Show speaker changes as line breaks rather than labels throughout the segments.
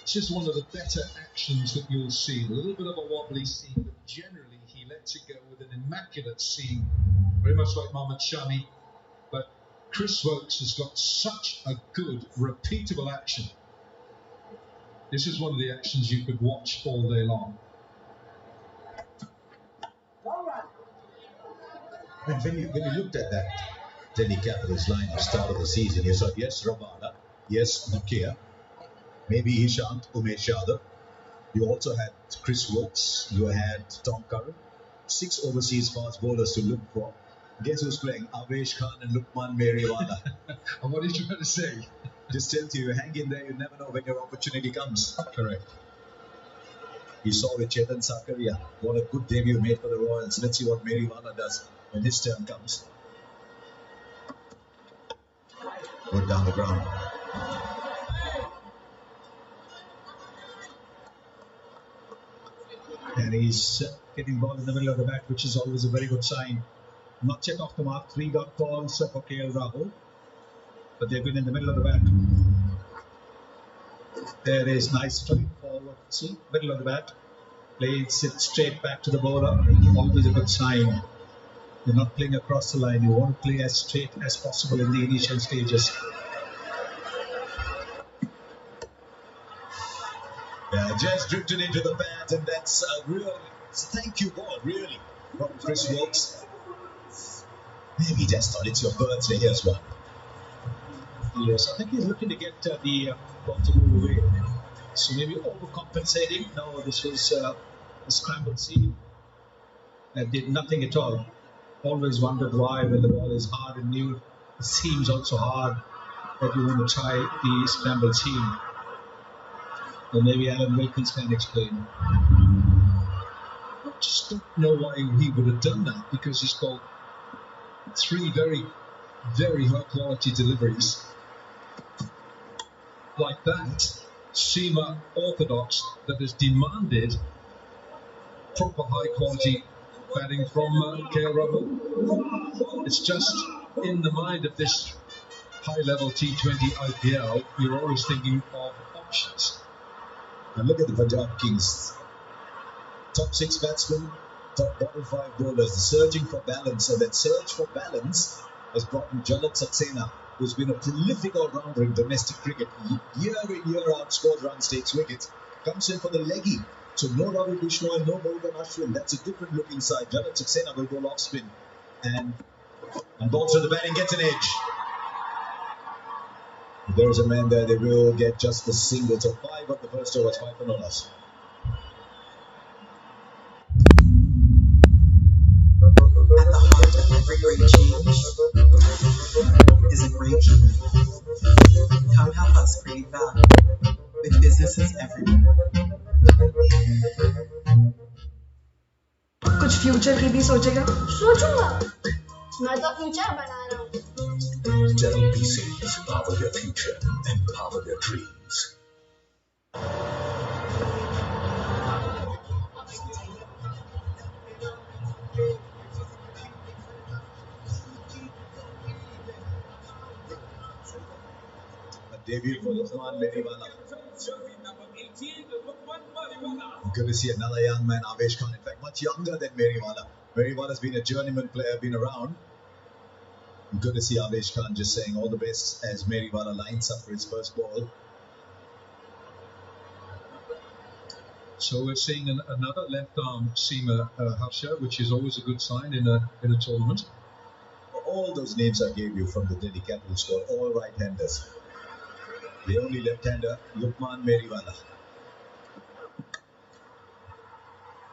This is one of the better actions that you'll see. A little bit of a wobbly seam, but generally he lets it go with an immaculate seam, very much like Mohammad Shami. But Chris Woakes has got such a good, repeatable action. This is one of the actions you could watch all day long.
And when you looked at that Delhi Capitals line at the start of the season, you saw yes Rabada, yes Nokia, maybe Ishant, Umesh Yadav. You also had Chris Woakes, you had Tom Curran. 6 overseas fast bowlers to look for. Guess who's playing? Avesh Khan and Lukman Meriwala.
And what did you trying to say?
Just tells you, hang in there, you never know when your opportunity comes.
Correct.
You saw with Chetan Sakaria, what a good debut made for the Royals. Let's see what Meriwala does when his turn comes. Put down the ground.
And he's getting ball in the middle of the bat, which is always a very good sign. Not yet off the mark. 3 dot balls for KL Rahul, but they've been in the middle of the bat. There is nice strike forward. See, middle of the bat. Plays it straight back to the bowler. Always a good sign. You're not playing across the line. You want to play as straight as possible in the initial stages.
Yeah, just drifted into the bat, and that's a real thank you ball, really, from Chris Woakes. Maybe he just thought it's your birthday. Here's one.
Yes, I think he's looking to get the ball to move away. So maybe overcompensating. No, this was a scrambled seam that did nothing at all. Always wondered why, when the ball is hard and new, the seam's also hard, that you want to try the scrambled seam. Or maybe Alan Wilkins can explain.
I just don't know why he would have done that, because he's got 3 very, very high quality deliveries like that. Seamer orthodox that has demanded proper high quality batting from KL Rahul. It's just in the mind of this high level T20 IPL, you're always thinking of options.
And look at the Punjab Kings. Top 6 batsmen, top bottom 5 bowlers, searching for balance. And that search for balance has brought in Jalat Saxena, who's been a prolific all-rounder in domestic cricket. Year in, year out, scores runs, takes wickets. Comes in for the leggy. So no Ravi Bishnoi, no Morgan Ashwin. That's a different looking side. Jalat Saxena will go off spin. And balls to the batting, gets an edge. If there's a man there, they will get just the single. So 5 of the first overs, 5 for no loss.
At the heart of every great change is a great human. Come help us create value with businesses everywhere.
कुछ future की भी सोचेगा?
सोचूंगा, मैं तो future बना रहा हूँ।
Dell PCs power your future and power your dreams.
A debut for Lukman Meriwala. Good to see another young man, Avesh Khan. In fact, much younger than Meriwala. Meriwala's been a journeyman player, been around. Good to see Avesh Khan just saying all the best as Meriwala lines up for his first ball.
So we're seeing another left-arm seamer, Harsha, which is always a good sign in a tournament.
All those names I gave you from the Delhi Capitals squad, all right-handers. The only left-hander, Lukman Meriwala.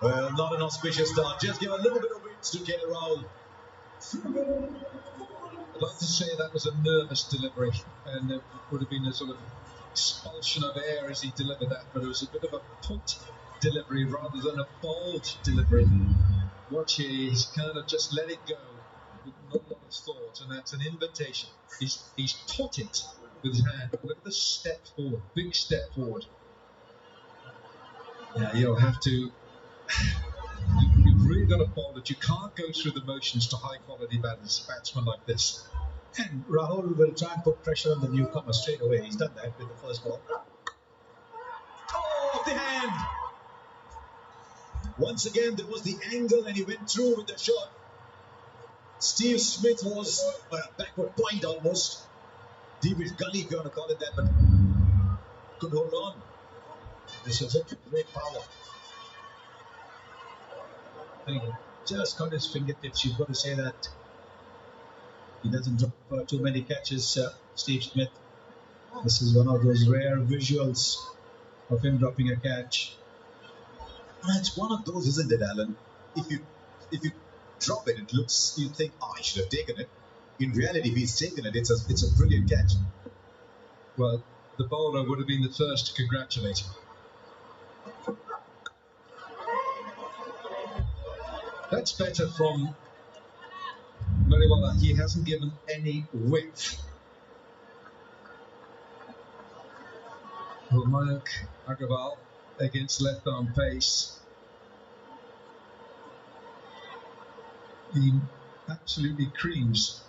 Well, not an auspicious start. Just give a little bit of width to KL Rahul.
I'd like to say that was a nervous delivery, and it would have been a sort of expulsion of air as he delivered that, but it was a bit of a put delivery rather than a bold delivery. Watch here, he's kind of just let it go with not a lot of thought, and that's an invitation. He's put it with his hand. Look at the step forward, big step forward. Yeah, you'll have to. You've really got to bowl it. You can't go through the motions to high-quality batsmen like this.
And Rahul will try and put pressure on the newcomer straight away. He's done that with the first ball.
Once again, there was the angle and he went through with the shot. Steve Smith was a backward point almost. Devious gully, if you want to call it that, but could hold on. This was a great power.
Just got his fingertips. You've got to say that. He doesn't drop too many catches, Steve Smith. This is one of those rare visuals of him dropping a catch.
It's one of those, isn't it, Alan? If you drop it, it looks, you think, oh, I should have taken it. In reality, if he's taken it, it's a brilliant catch.
Well, the bowler would have been the first to congratulate him. That's better from Meriwala. He hasn't given any width. Mayank Agarwal against left arm pace. He absolutely creams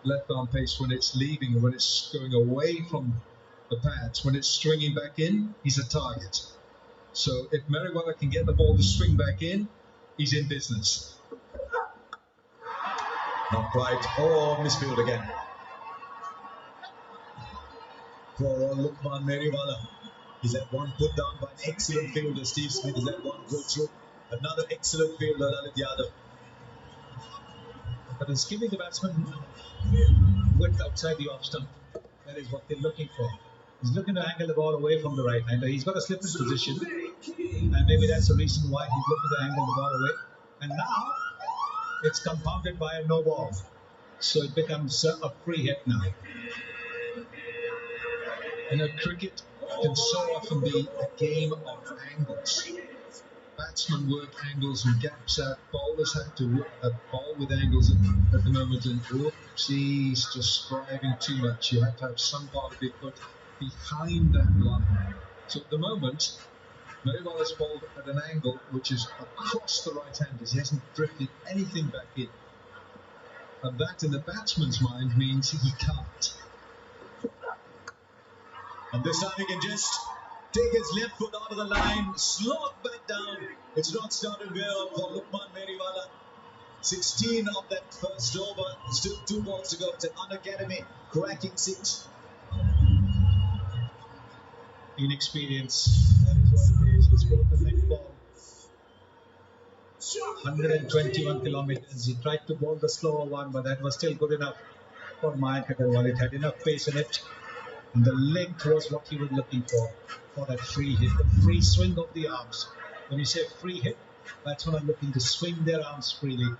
left arm pace when it's leaving and when it's going away from the pads. When it's swinging back in, he's a target. So if Meriwala can get the ball to swing back in, he's in business.
Not quite. Oh, misfield again. Poor old Lukman Meriwala. He's at one put down by an excellent fielder. Steve Smith is at one go through. Another excellent fielder, Lalit Yadav.
But it's giving the batsman width outside the off stump. That is what they're looking for. He's looking to angle the ball away from the right hander. He's got a slip in position, and maybe that's the reason why he's looking to angle the ball away. And now it's compounded by a no ball, so it becomes a free hit now.
You know, cricket can so often be a game of angles. Batsmen work angles and gaps out. Bowlers have to bowl with angles at the moment. And oops, he's just striving too much. You have to have some part of it put behind that line. So at the moment, Meriwala has bowled at an angle which is across the right-handers. He hasn't drifted anything back in. And that, in the batsman's mind, means he can't.
And this time he can just take his left foot out of the line, slog back down. It's not started well for Lukman Meriwala. 16 of that first over, still 2 balls to go. It's an unacademy cracking 6.
Inexperience, that is what it is. He's bowled the leg ball. 121 kilometers. He tried to bowl the slower one, but that was still good enough for Mayank Agarwal. It had enough pace in it. And the length was what he was looking for that free hit, the free swing of the arms. When you say free hit, that's when I'm looking to swing their arms freely.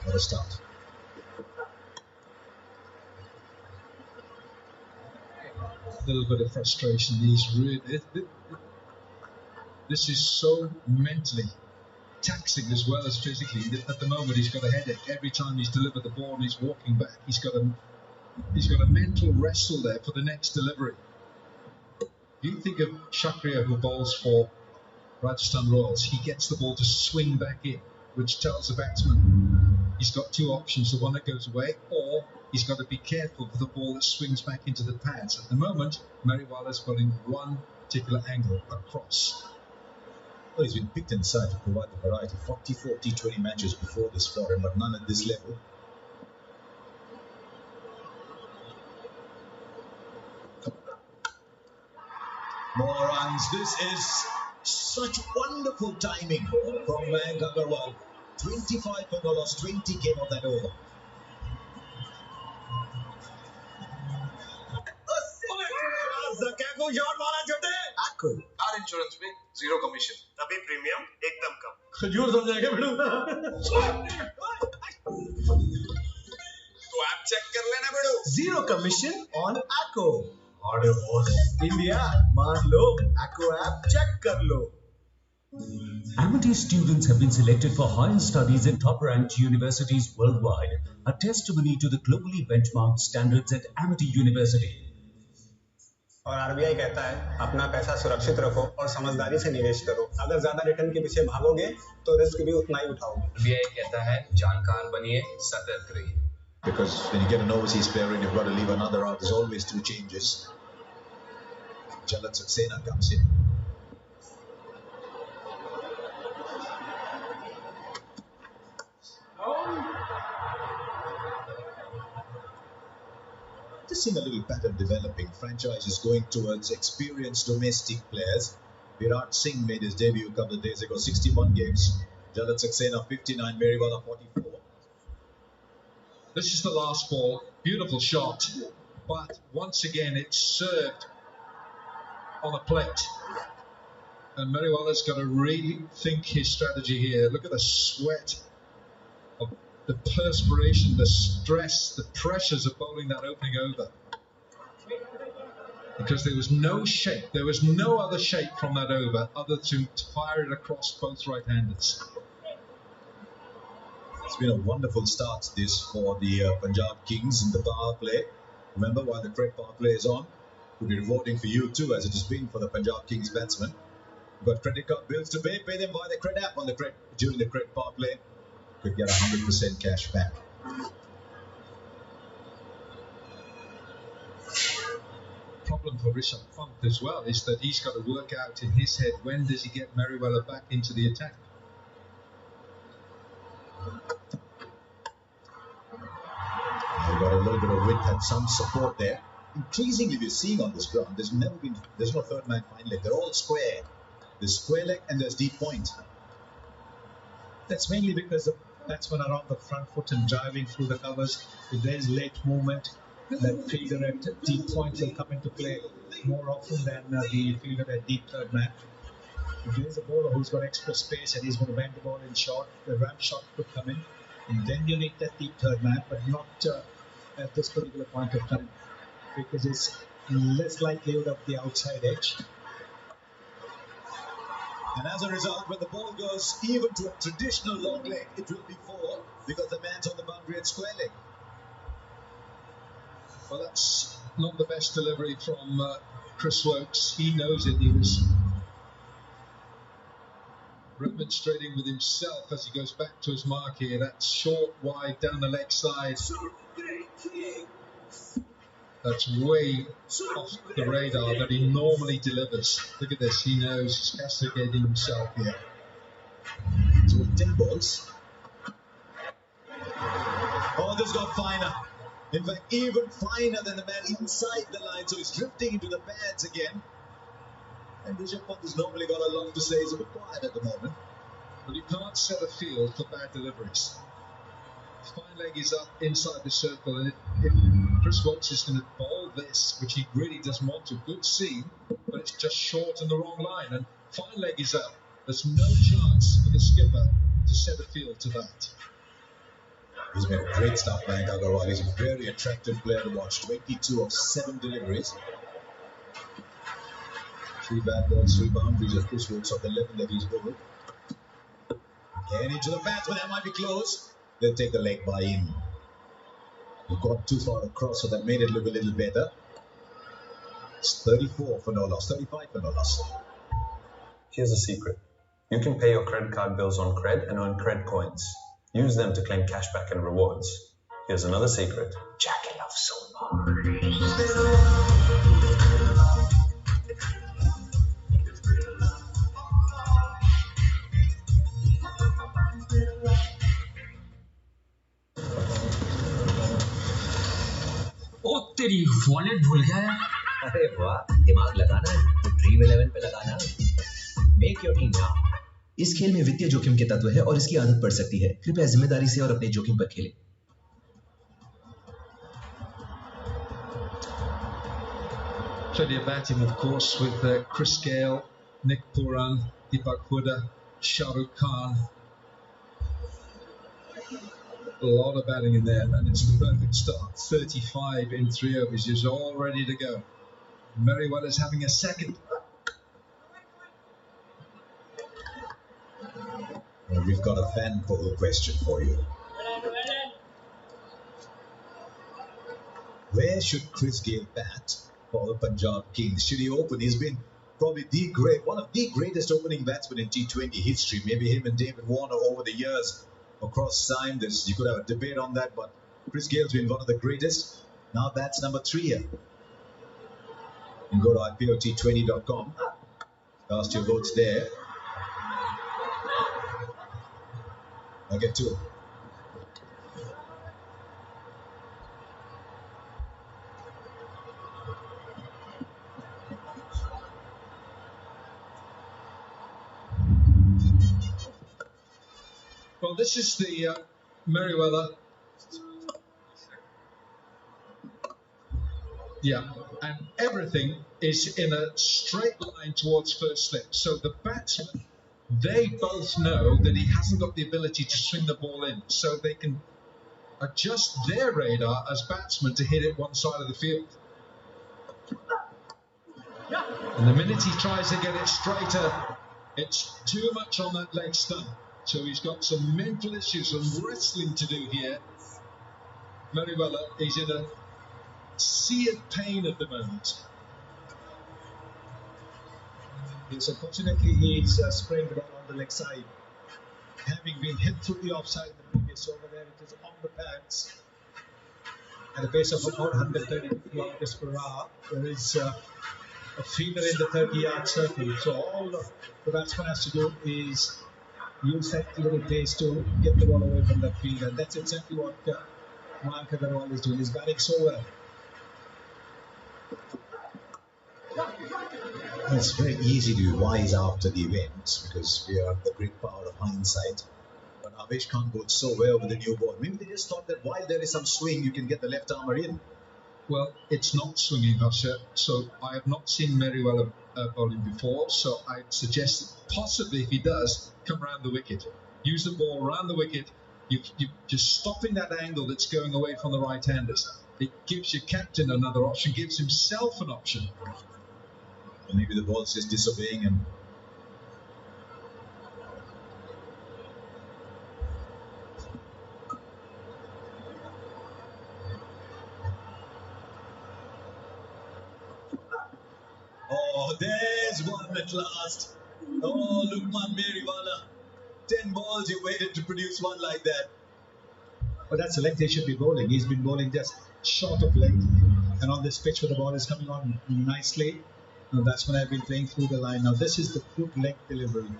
What a start.
A little bit of frustration. This is so mentally taxing as well as physically. At the moment, he's got a headache. Every time he's delivered the ball and he's walking back, he's got a mental wrestle there for the next delivery. You think of Shakriya, who bowls for Rajasthan Royals. He gets the ball to swing back in, which tells the batsman he's got 2 options: the one that goes away, or he's got to be careful for the ball that swings back into the pads. At the moment, Meriwala's putting one particular angle across.
Well, he's been picked inside to provide the variety. 44 T20 matches before this for him, but none at this level. More runs. This is such wonderful timing from Mayank Agarwal. 25 for no loss, 20 came on that over.
Car insurance में zero commission.
तभी premium एकदम कम.
खजूर समझाएगा बेटू.
तो app check कर लेना बेटू.
Zero commission on Acco. Order boss. India, मान लो. Acco app check कर लो.
Amity students have been selected for higher studies in top-ranked universities worldwide, a testimony to the globally benchmarked standards at Amity University.
और RBI कहता है अपना पैसा सुरक्षित रखो और समझदारी से निवेश करो. अगर ज्यादा रिटर्न के पीछे भागोगे तो रिस्क भी उतना ही उठाओगे.
आरबीआई कहता है जानकार बनिए, सतर्क रहिए.
Because when you get an overseas player in, you've got to leave another out. There's always 2 changes. Jalat Saxena comes in. seeing a little pattern developing. Franchise is going towards experienced domestic players. Virat Singh made his debut a couple of days ago, 61 games. Jalat Saxena 59, Meriwala 44.
This is the last ball. Beautiful shot. But once again, it's served on a plate. And Meriwala's got to really think his strategy here. Look at the sweat, of the perspiration, the stress, the pressures of bowling that opening over. Because there was no shape, there was no other shape from that over other to fire it across both right-handers.
It's been a wonderful start this for the Punjab Kings in the power play. Remember, while the Cred power play is on, we'll be rewarding for you too, as it has been for the Punjab Kings batsmen. You've got credit card bills to pay them via the Cred app on the Cred during the Cred power play. Could get 100% cash back.
Problem for Rishabh Pant as well is that he's got to work out in his head when does he get Meriwala back into the attack.
We've got a little bit of width and some support there. Increasingly, we're seeing on this ground, there's no third man fine leg. They're all square. There's square leg and there's deep point.
That's mainly because the batsmen are on the front foot and driving through the covers. If there is late movement, that fielder at deep point will come into play more often than the fielder at deep third man. If there is a bowler who's got extra space and he's going to bend the ball in short, the ramp shot could come in. And then you need that deep third man, but not at this particular point of time, because it's less likelihood of the outside edge.
And as a result, when the ball goes even to a traditional long leg, it will be 4 because the man's on the boundary at square leg.
Well, that's not the best delivery from Chris Wokes. He knows it. He was remonstrating with himself as he goes back to his mark here. That's short, wide, down the leg side. That's way off the radar that he normally delivers. Look at this, he knows he's castigating himself here.
So with 10 balls. Oh, this got finer. In fact, even finer than the man inside the line. So he's drifting into the pads again. And Rishabh Pant has normally got a lot to say. He's a bit quiet at the moment.
But you can't set a field for bad deliveries. Fine leg is up inside the circle, and if Chris Wokes is going to bowl this, which he really doesn't want to, good seam, but it's just short and the wrong line, and fine leg is up. There's no chance for the skipper to set a field to that.
He's made a great start, Mayank Agarwal. He's a very attractive player to watch. 22 of 7 deliveries. 3 bad balls, 3 boundaries of Chris Wokes of the 11 that he's bowled. And into the batsman, that might be close. They'll take the leg by in. He got too far across, so that made it look a little better. It's 34 for no loss, 35 for no loss.
Here's a secret. You can pay your credit card bills on Cred and earn Cred coins. Use them to claim cashback and rewards. Here's another secret. Jackie loves so
ओ तेरी wallet भूल गया है।
अरे वाह, दिमाग लगाना है तो ड्रीम 11 पे लगाना। Make your team now.
इस खेल में वित्तीय जोखिम के तत्व है और इसकी आदत पड़ सकती है। कृपया जिम्मेदारी से और अपने जोखिम पर खेलें।
Plenty of batting, of course, with Chris Gale, Nick Pooran, Deepak Hooda, Shah Rukh Khan. A lot of batting in there, and it's the perfect start. 35 in 3 overs, he's all ready to go. Meriwala is having a second.
Well, we've got a fan poll question for you. Where should Chris Gale bat for the Punjab Kings? Should he open? He's been probably one of the greatest opening batsmen in T20 history. Maybe him and David Warner over the years. Across time, you could have a debate on that, but Chris Gale's been one of the greatest. Now that's number 3 here. You can go to IPLT20.com. Cast your votes there. I'll get to it.
Well, this is the Merriweather. Yeah, and everything is in a straight line towards first slip. So the batsmen, they both know that he hasn't got the ability to swing the ball in, so they can adjust their radar as batsmen to hit it one side of the field. And the minute he tries to get it straighter, it's too much on that leg stump. So he's got some mental issues, some wrestling to do here. Merriweather is in a sea of pain at the moment.
Yes, unfortunately, he's spraying the ball on the leg side. Having been hit through the offside in the previous over there, it is on the pads. At a pace of about 130 kilometers per hour, there is a fielder in the 30-yard circle. So all the batsman has to do is use that little pace to get the ball away from that fielder. And that's exactly what Mayank Agarwal is doing. He's batting so well.
It's very easy to be wise after the event because we have the great power of hindsight. But Avesh Khan bowled so well with the new ball. Maybe they just thought that while there is some swing, you can get the left armour in.
Well, it's not swinging, Harsha. So I have not seen Merriweather bowling before. So I'd suggest that possibly if he does, come round the wicket. Use the ball round the wicket. You're just stopping that angle that's going away from the right-handers. It gives your captain another option, gives himself an option.
Or maybe the ball's just disobeying him. Oh, there's one at last. Oh, Lukman Merriweather. 10 balls you waited to produce one like that.
But that's the length he should be bowling. He's been bowling just short of length. And on this pitch where the ball is coming on nicely, that's when I've been playing through the line. Now this is the good leg delivery.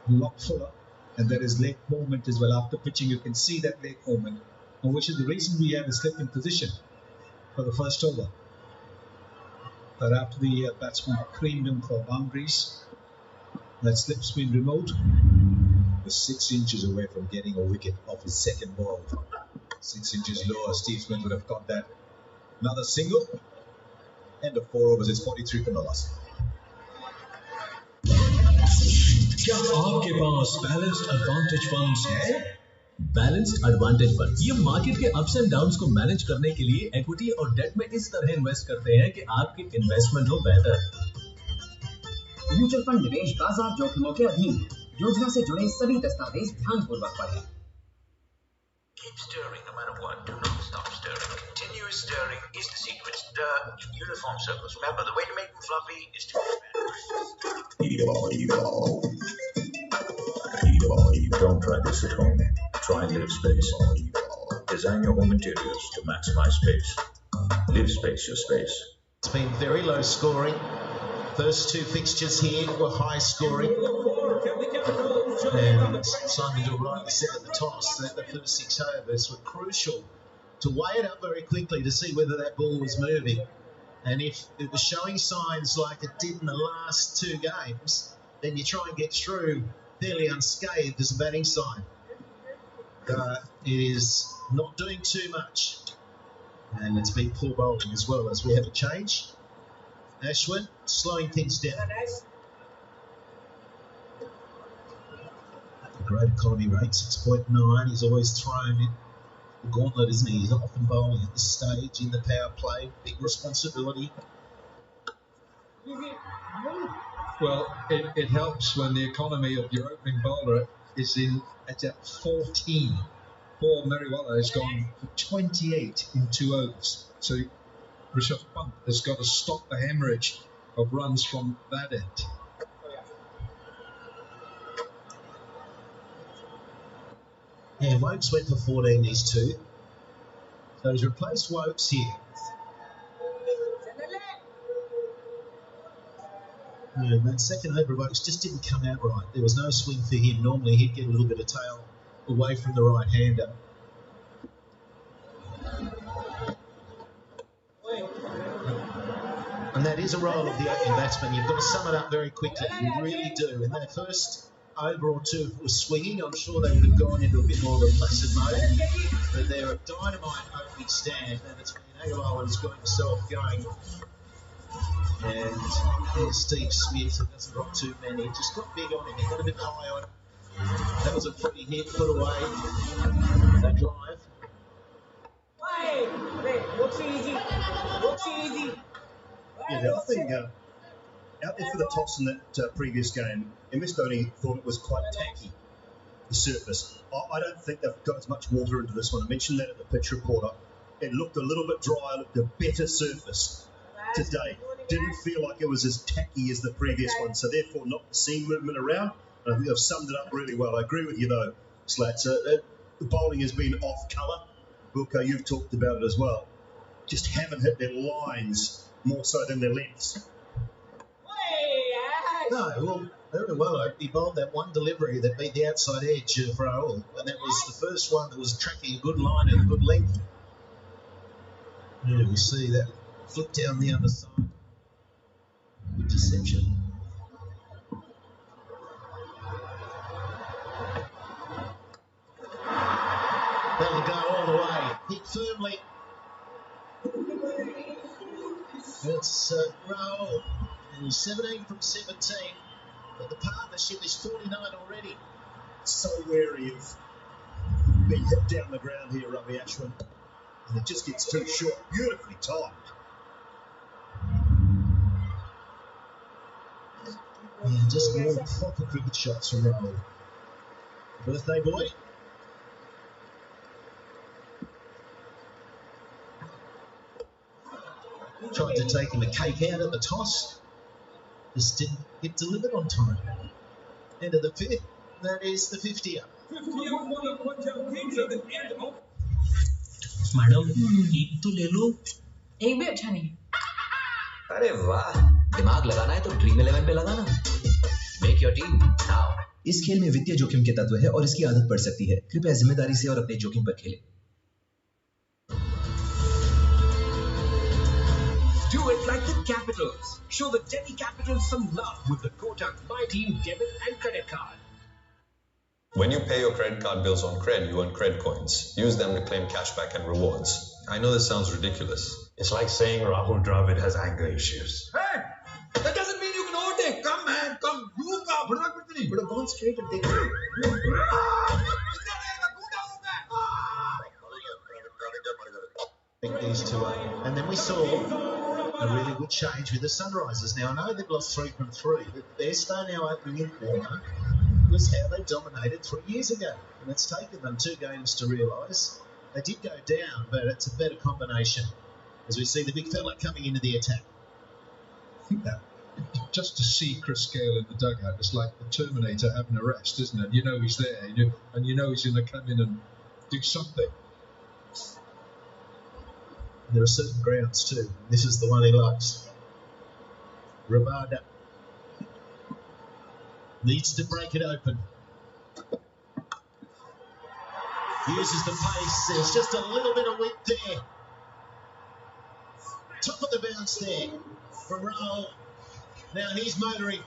A lot fuller. And there is leg movement as well. After pitching, you can see that leg movement. Which is the reason we have a slip in position for the first over. But after the batsman creamed him for boundaries, that slip's been removed.
Was 6 inches away from getting a wicket off his second ball. 6 inches lower, Steve Smith would have got that. Another single. End of 4 overs, it's 43 for Nolas.
क्या आपके पास balanced advantage funds है? Balanced advantage fund ये market के ups and downs को manage करने के लिए equity और डेट में इस तरह इन्वेस्ट करते हैं कि आपकी इन्वेस्टमेंट हो बेहतर।
म्यूचुअल फंड निवेश बाजार जोखिमों के अधीन है। योजना से जुड़े सभी दस्तावेज ध्यानपूर्वक पढ़ें।
Keep stirring no matter what. Do not stop stirring. Continuous stirring is the secret. Stir in uniform circles. Remember, the way to make them fluffy is to
Don't try this at home. Try Live Space. Design your home interiors to maximize space. Live Space your space.
It's been very low scoring. First 2 fixtures here were high scoring. And Simon Gill rightly said at the toss that the first 6 overs were crucial to weigh it up very quickly to see whether that ball was moving. And if it was showing signs like it did in the last 2 games, then you try and get through fairly unscathed as a batting side. It is not doing too much. And it's been poor bowling as well as we have a change. Ashwin slowing things down. Great economy rate, 6.9. He's always thrown it. The gauntlet, isn't he? He's often bowling at this stage in the power play. Big responsibility.
Well, it helps when the economy of your opening bowler is at 14. Paul Merriweather has gone for 28 in 2 overs. So Rishabh Pant has got to stop the hemorrhage of runs from that end.
Yeah, Wokes went for 14 these 2. So he's replaced Wokes here. And that second over Wokes just didn't come out right. There was no swing for him. Normally he'd get a little bit of tail away from the right-hander. And that is a role of the opening batsman. You've got to sum it up very quickly. You really do. In that first over or two if it was swinging. I'm sure they would have gone into a bit more of a placid mode. But they're a dynamite opening stand, and it's been Aguilar has got himself going. And there's Steve Smith, who doesn't drop too many. Just got big on him. He got a bit high on him. That was a free hit, put away. That drive.
Yeah, the other thing out there for the toss in that previous game, MS Dhoni thought it was quite tacky, the surface. I don't think they've got as much water into this one. I mentioned that at the pitch reporter. It looked a little bit dry, looked a better surface today. Didn't feel like it was as tacky as the previous one, so therefore not the seam movement around. And I think they've summed it up really well. I agree with you though, Slats. The bowling has been off colour. Wilco, you've talked about it as well. Just haven't hit their lines more so than their lengths.
No, well, very well. He bowled that one delivery that beat the outside edge of Rahul, and that was the first one that was tracking a good line and a good length. Yeah, we see that flip down the other side. Good deception. That'll go all the way. Hit firmly. It's Rahul. And 17 from 17. But the partnership is 49 already.
So wary of being hit down the ground here, Ravi Ashwin. And it just gets too short. Beautifully timed.
Yeah, just more proper cricket shots from Rahul. Birthday boy. Tried to take him a cake out at the toss. Just didn't get delivered on time. End of the fifth. That is the 50er.
Madam एक तो ले लो
एक भी अच्छा नहीं।
अरे वाह, दिमाग लगाना है तो ड्रीम 11 पे लगाना। Make your team now.
इस खेल में वित्तीय जोखिम के तत्व है और इसकी आदत पड़ सकती है। कृपया जिम्मेदारी से और अपने जोखिम पर खेलें।
Do it like the Capitals. Show the Delhi Capitals some love with the Kotak My Team debit and credit card.
When you pay your credit card bills on Cred, you earn Cred coins. Use them to claim cashback and rewards. I know this sounds ridiculous.
It's like saying Rahul Dravid has anger issues.
Hey! That doesn't mean you can overtake. Come, man, come. You come.
He would have gone straight and taken it. Pick these two up. And then we saw a really good change with the Sunrisers. Now, I know they've lost 3 from 3, but their stay now opening in corner was how they dominated 3 years ago. And it's taken them 2 games to realise. They did go down, but it's a better combination as we see the big fella coming into the attack.
I think that just to see Chris Gale in the dugout, it's like the Terminator having a rest, isn't it? You know he's there, and you know he's going to come in and do something.
There are certain grounds too. This is the one he likes. Rabada needs to break it open. Uses the pace. There's just a little bit of width there. Top of the bounce there from Rahul. Now he's motoring.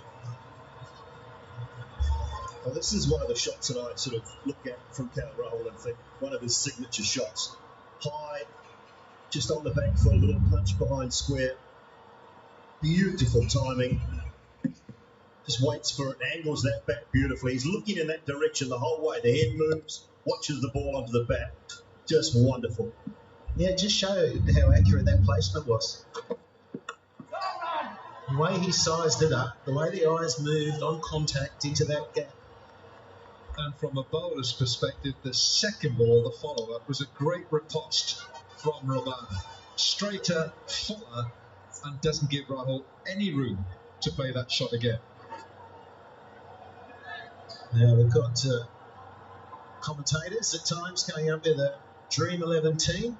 Well, this is one of the shots that I sort of look at from KL Rahul and think one of his signature shots. High, just on the back foot, a little punch behind square. Beautiful timing. Just waits for it, angles that bat beautifully. He's looking in that direction the whole way. The head moves, watches the ball onto the bat. Just wonderful.
Yeah, just showed how accurate that placement was. The way he sized it up, the way the eyes moved on contact into that gap.
And from a bowler's perspective, the second ball, the follow-up, was a great riposte from Rabada. Straighter, fuller, and doesn't give Rahul any room to play that shot again.
Now we've got commentators at times coming up with a Dream 11 team.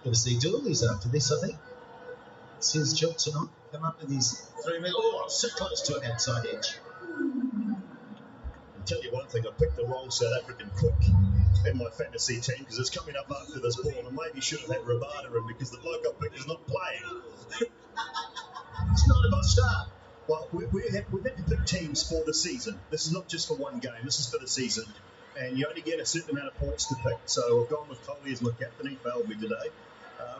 Going to see Dooley's after this, I think. It's his job tonight. Come up with his 3 minutes. Oh, I'm so close to an outside edge.
I'll tell you one thing, I picked the wrong South African quick in my fantasy team because it's coming up after this ball and maybe should have had Rabada in because the bloke I picked is not playing.
It's not a bad start.
Well, we've had to pick teams for the season. This is not just for one game. This is for the season. And you only get a certain amount of points to pick. So I've gone with Coley as my captain. He failed me today.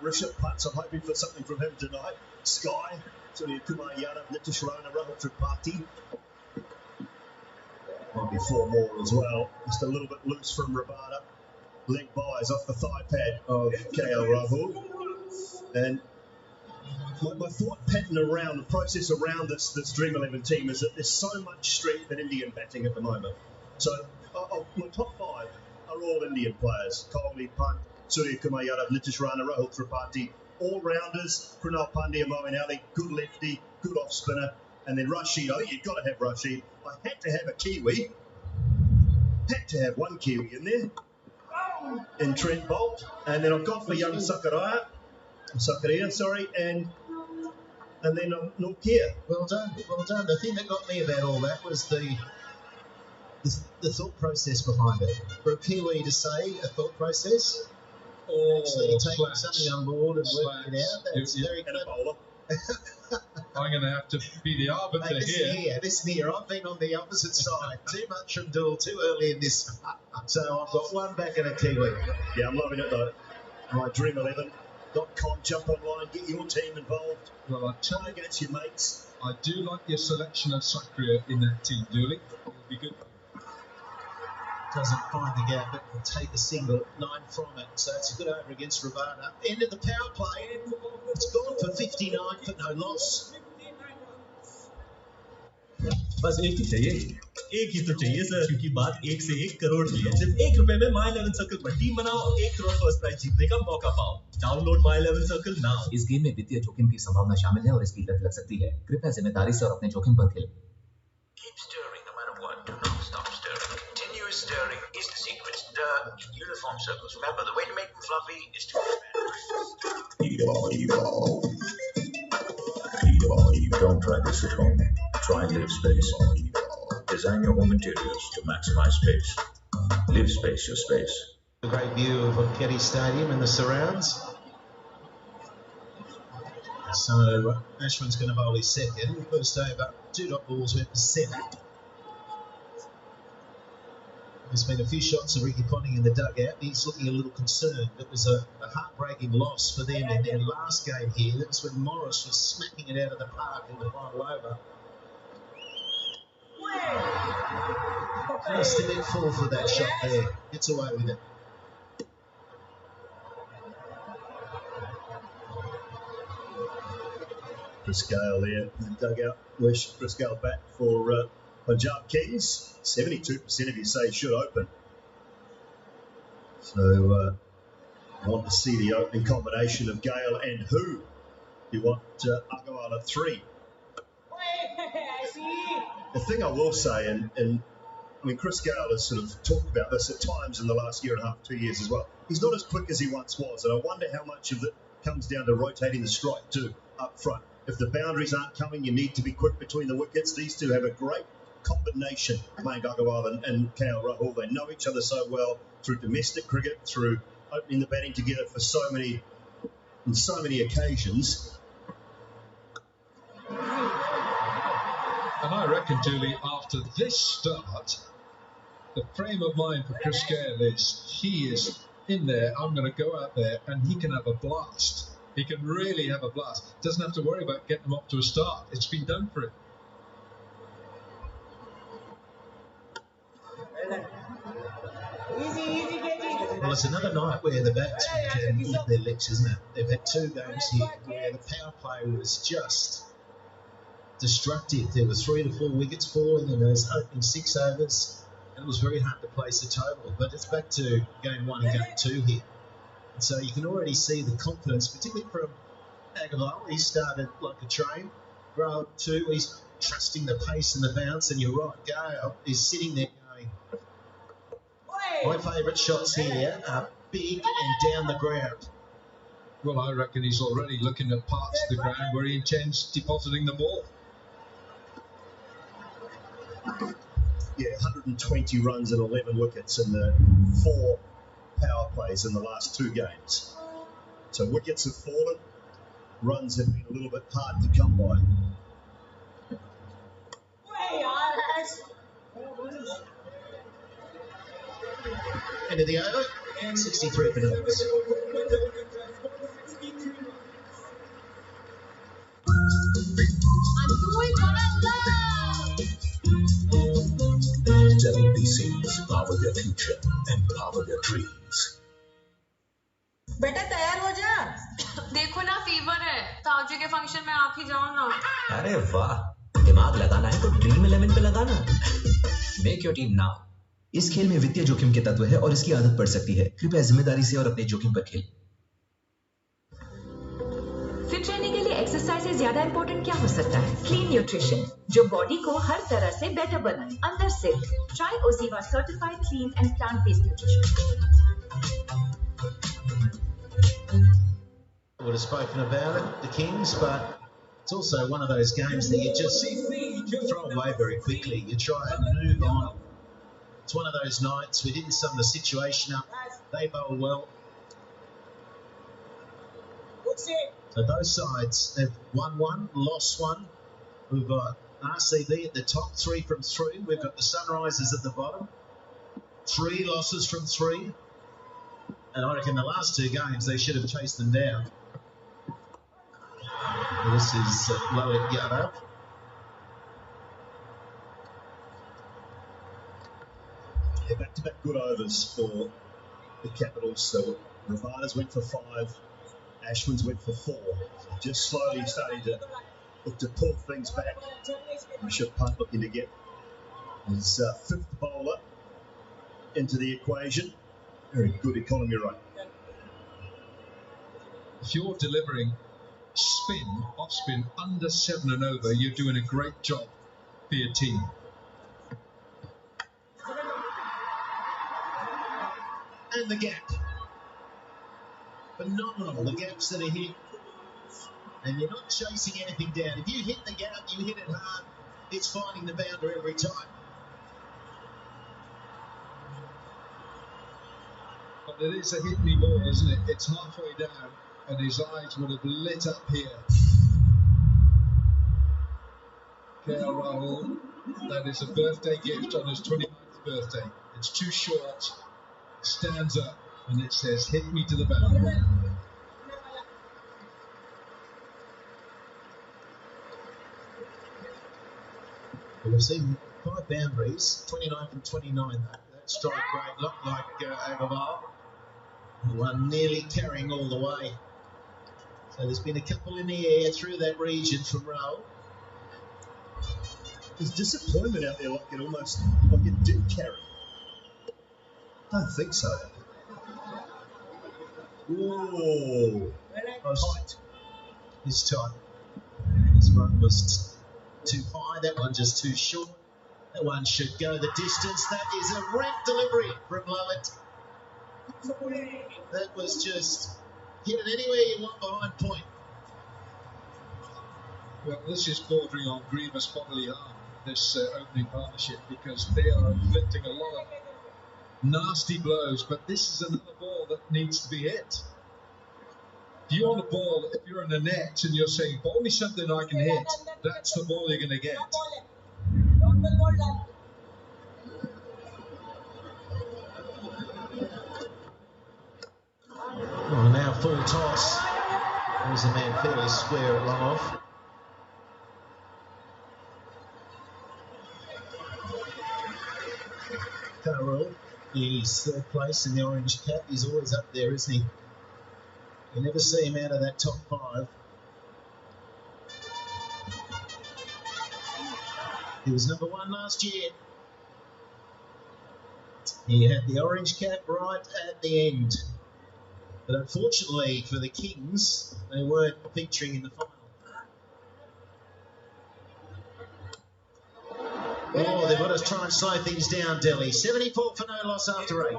Rishabh Pants, I'm hoping for something from him tonight. Sky, Surya Kumar Yadav, Nitish Rana, Rahul Tripathi. Might be 4 more as well. Just a little bit loose from Rabada. Leg buys off the thigh pad of KL Rahul. And my thought pattern around the process around this Dream 11 team is that there's so much strength in Indian batting at the moment. So my top 5 are all Indian players. Kohli, Pant, Surya Kumar Yadav, Nitish Rana, Rahul Tripathi, all rounders. Krunal Pandya, Moeen Ali, good lefty, good off spinner, and then Rashid. I think you've got to have Rashid. I had to have a Kiwi. Had to have one Kiwi in there. In Trent Bolt, and then I've gone for young Sakaria, and then Norkia.
Well done. The thing that got me about all that was the thought process behind it. For a Kiwi to say a thought process, actually taking something on board and working it out, that's very clever.
And a bowler.
I'm going to have to be the arbiter here.
Listen here, I've been on the opposite side. Too much from Dool, too early in this. So I've got one back and a Kiwi.
Yeah, I'm loving it though. My Dream11.com, jump online, get your team involved.
Well, I tell you,
against your mates.
I do like your selection of Sakria in that team, Dooley. It'll be good.
Doesn't find the gap, but will take a single, 9 from it. So it's a good over against Ravana. End of the power play. It's gone for 59 for no loss.
बस एक ही तो चाहिए sir, क्योंकि बात 1 से 1 करोड़ की है। सिर्फ ₹1 में My 11 Circle पर टीम बनाओ, 1 करोड़ फर्स्ट प्राइज जीतने का मौका पाओ। Download My 11 Circle now.
इस गेम में वित्तीय जोखिम की संभावना शामिल है और इसकी लत लग सकती है। कृपया जिम्मेदारी से और अपने जोखिम पर खेलें।
Keep stirring no matter what. Do not stop stirring. Continuous stirring is the secret. Stir in uniform circles. Remember, the way to make them fluffy is to
Don't try this at home. Try Live Space. Design your home interiors to maximize space. Live Space your space.
A great view of Keddy Stadium and the surrounds. So Ashwin's going to bowl his second. First over, 2 dot balls went for 7. There's been a few shots of Ricky Ponting in the dugout. He's looking a little concerned. It was a heartbreaking loss for them in their last game here. That's when Morris was smacking it out of the park in the final over. Just a bit full for that shot there. Gets away with it.
Chris Gale there in the dugout. Wish Chris Gale back for Punjab Kings. 72% of you say should open. So I want to see the opening combination of Gale and who? You want Agarwal at 3. The thing I will say, and I mean, Chris Gale has sort of talked about this at times in the last year and a half, 2 years as well. He's not as quick as he once was, and I wonder how much of it comes down to rotating the strike too up front. If the boundaries aren't coming, you need to be quick between the wickets. These two have a great combination, Mayank Agarwal and KL Rahul. They know each other so well through domestic cricket, through opening the batting together for so many occasions.
And I reckon, Julie, after this start, the frame of mind for Chris Gale is he is in there. I'm going to go out there and he can have a blast. He can really have a blast. Doesn't have to worry about getting them up to a start. It's been done for him.
Well, it's another night where the batsmen can eat their licks, isn't it? They've had 2 games here where the power play was just destructive. There were 3 to 4 wickets falling in those opening 6 overs, and it was very hard to place a total. But it's back to game 1 and game 2 here. And so you can already see the confidence, particularly from Agarwal. He started like a train. Row 2, he's trusting the pace and the bounce, and you're right, Gale is sitting there going, my favourite shots here are big and down the ground.
Well, I reckon he's already looking at parts of the ground where he intends depositing the ball.
Yeah, 120 runs and 11 wickets in the 4 power plays in the last 2 games. So wickets have fallen, runs have been a little bit hard to come by.
End of the over, 63 for Norris.
I'm doing what I love.
Delhi PCs power their future and power their dreams.
बेटा तैयार हो जा। देखो ना fever है, ताऊजी के function में आप ही जाओ ना।
अरे वाह, दिमाग लगाना है तो ड्रीम 11 पे लगाना। Make your team now.
इस खेल में वित्तीय जोखिम के तत्व है और इसकी आदत पड़ सकती है। कृपया जिम्मेदारी से और अपने जोखिम पर खेलें।
फिट रहने के लिए एक्सरसाइज से ज्यादा इंपॉर्टेंट क्या हो सकता है? क्लीन न्यूट्रिशन, जो बॉडी को हर तरह से बेटर बनाए, अंदर से। Try OZiva certified clean and plant based nutrition.
Would have spoken about it, the Kings, but it's also one of those games that you just throw away very quickly. You try and move on. It's one of those nights we didn't sum the situation up. They bowl well. So both sides have won one, lost one. We've got RCB at the top, 3 from 3. We've got the Sunrisers at the bottom, 3 losses from 3. And I reckon the last 2 games they should have chased them down. This is Loic Yadav.
Back-to-back good overs for the Capitals. So Ravadas went for 5, Ashwin's went for 4. Just slowly starting to look to pull things back. Rishabh Pant looking to get his 5th bowler into the equation. Very good economy run.
If you're delivering spin, off spin, under 7 and over, you're doing a great job for your team.
And the gap. Phenomenal, the gaps that are hit. And you're not chasing anything down. If you hit the gap, you hit it hard, it's finding the boundary every time.
But it is a hit me ball, isn't it? It's halfway down, and his eyes would have lit up here. KL Rahul, that is a birthday gift on his 29th birthday. It's too short, stands up, and it says, hit me to the boundary.
We've seen 5 boundaries, 29 from 29. That strike rate looked like Agarwal. One nearly carrying all the way. So there's been a couple in the air through that region from Rahul.
There's disappointment out there, like it did carry. I don't think so. Whoa!
Tight. It's tight. This one was too high, that one just too short. That one should go the distance. That is a rank delivery from Lowitt. That was just hit it anywhere you want behind point.
Well, this is bordering on grievous bodily harm, this opening partnership, because they are inflicting a lot of nasty blows, but this is another ball that needs to be hit. If you want a ball, if you're in the net and you're saying, bowl me something I can hit, that's the ball you're going to get.
Well, now full toss. There's a man fairly square at long off. Carroll, he's 3rd place in the orange cap. He's always up there, isn't he? You never see him out of that top 5. He was number 1 last year. He had the orange cap right at the end. But unfortunately for the Kings, they weren't featuring in the final. Oh, they've got to try and slow things down, Delhi. 74 for no loss after 8.
I'm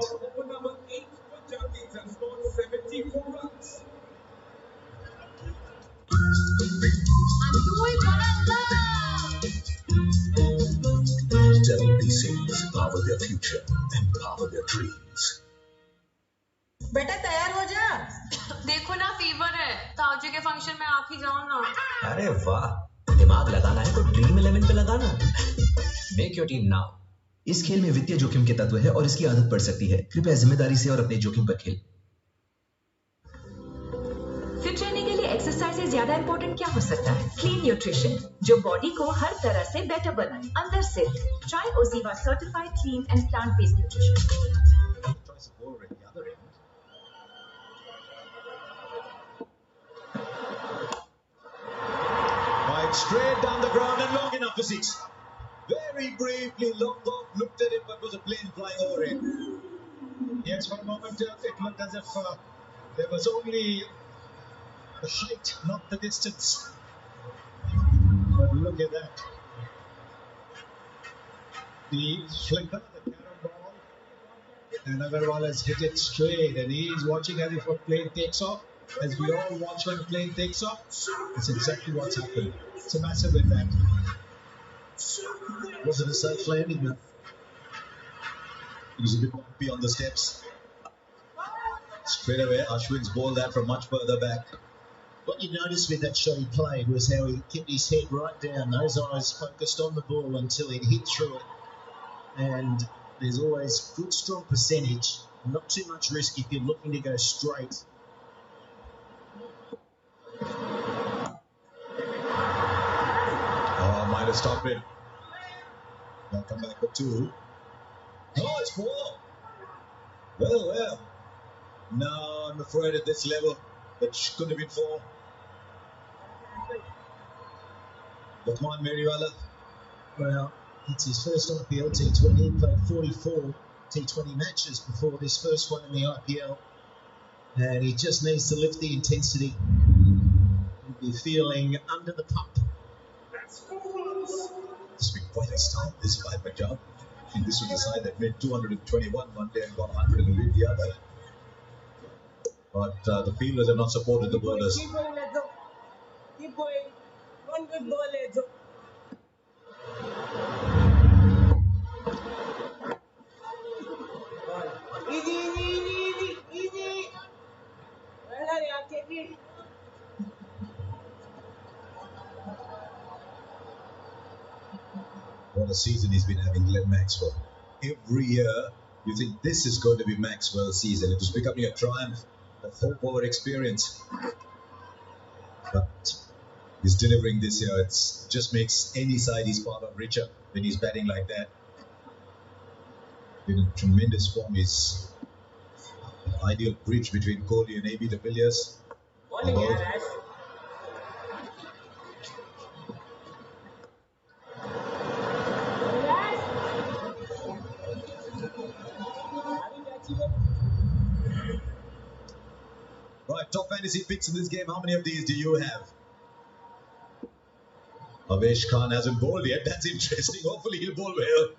doing what I love.
Delhi PCs power their future and power their dreams.
बेटा तैयार हो जा। देखो ना fever है, ताऊजी के function में आप ही जाओ ना।
अरे वाह, दिमाग लगाना है तो ड्रीम 11 पे लगाना। Make your team now.
इस खेल में वित्तीय जोखिम के तत्व है और इसकी आदत पड़ सकती है। कृपया जिम्मेदारी से और अपने जोखिम पर खेल।
फिट रहने के लिए एक्सरसाइज से ज्यादा इंपॉर्टेंट क्या हो सकता है? क्लीन न्यूट्रिशन जो बॉडी को हर तरह से बेटर बनाए, अंदर से। Try OZiva certified clean and plant based nutrition.
Straight down the ground and long enough for six. Very bravely, long off, looked at it, but was a plane flying over it.
Yes, for a moment it looked as if there was only the height, not the distance. But look at that. The flicker, the carom ball, and Agarwal has hit it straight, and he's watching as if a plane takes off. As we all watch when a plane takes off, it's exactly what's happened. It's a massive impact.
Was it a safe landing? He was a bit bumpy on the steps. Straight away, Ashwin's bowled that from much further back.
What you noticed with that shot he played was how he kept his head right down, those eyes focused on the ball until he'd hit through it. And there's always good, strong percentage, not too much risk if you're looking to go straight.
Might have stopped it. They'll come back for two. Oh, it's four. Well. No, I'm afraid at this level, that could have been four. Luqman Meriwala.
Well, it's his first IPL T20. He played 44 T20 matches before this first one in the IPL. And he just needs to lift the intensity. He'll be feeling under the pump.
It's been quite a start this by Punjab. And this was the side that made 221 one day and got 100 and lead the other. But the fielders have not supported the bowlers.
Keep going, let's go. Keep going. One good ball, let's go. Easy. Well done, yaar, take it.
What a season he's been having, Glenn Maxwell. Every year, you think this is going to be Maxwell's season. It was becoming a triumph of hope over experience. But he's delivering this year. It just makes any side he's part of richer when he's batting like that. In a tremendous form, he's an ideal bridge between Kohli and AB de Villiers. Right, top fantasy picks in this game. How many of these do you have? Avesh Khan hasn't bowled yet. That's interesting. Hopefully he'll bowl well.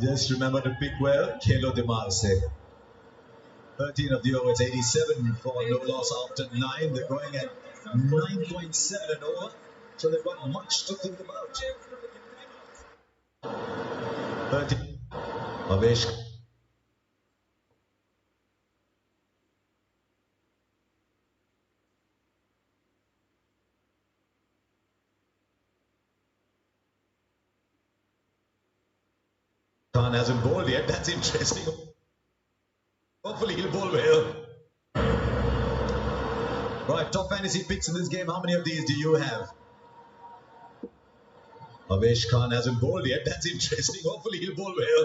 Just remember to pick well. Khelo Dimar se. 13 of the over. It's 87 for no loss after 9. They're going at 9.7 and over. So they've got much to think about. 13. Avesh Khan hasn't bowled yet. That's interesting. Hopefully he'll bowl well. Right, top fantasy picks in this game. How many of these do you have? Avesh Khan hasn't bowled yet. That's interesting. Hopefully he'll bowl well.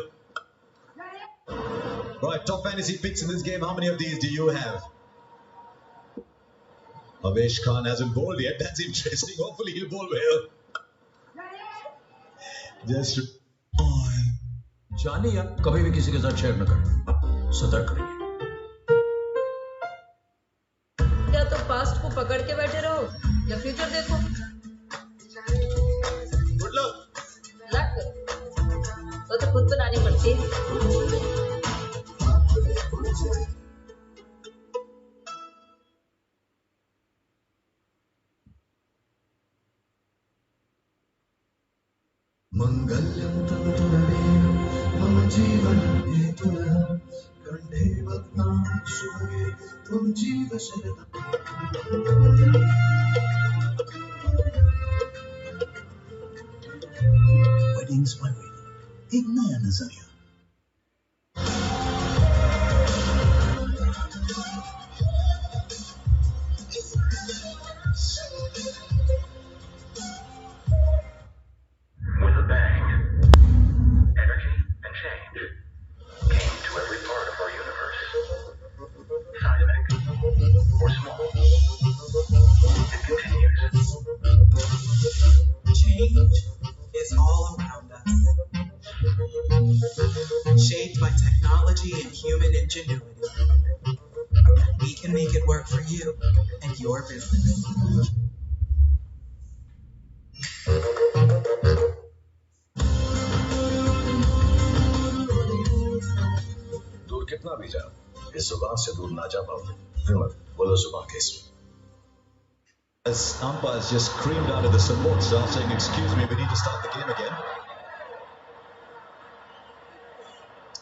Right, top fantasy picks in this game. How many of these do you have? Avesh Khan hasn't bowled yet. That's interesting. Hopefully he'll bowl well. Just
जानिए कभी भी किसी के साथ share न करें, सतर्क रहिए।
या तो पास्ट को पकड़ के बैठे रहो या फ्यूचर देखो।
Good luck.
लक तो खुद बनानी पड़ती है।
मंगल्यं तनुतुनमे मम जीवन हेतुनः कंठे भक्तां शुभगे त्वं जीव शरदम्। इंस्पायरिंग, एक नया नजरिया।
With a bang, energy and change came to every part of our universe. Seismic or small, it continues.
Change is all around us. Shaped by technology and human ingenuity. We can make it work for you and your business.
दूर कितना भी जा, इस जुबान से दूर ना जा पाओ। विमल, बोलो जुबान Kesari. As umpires just screamed out of the support staff saying, "Excuse me, we need to start the game again."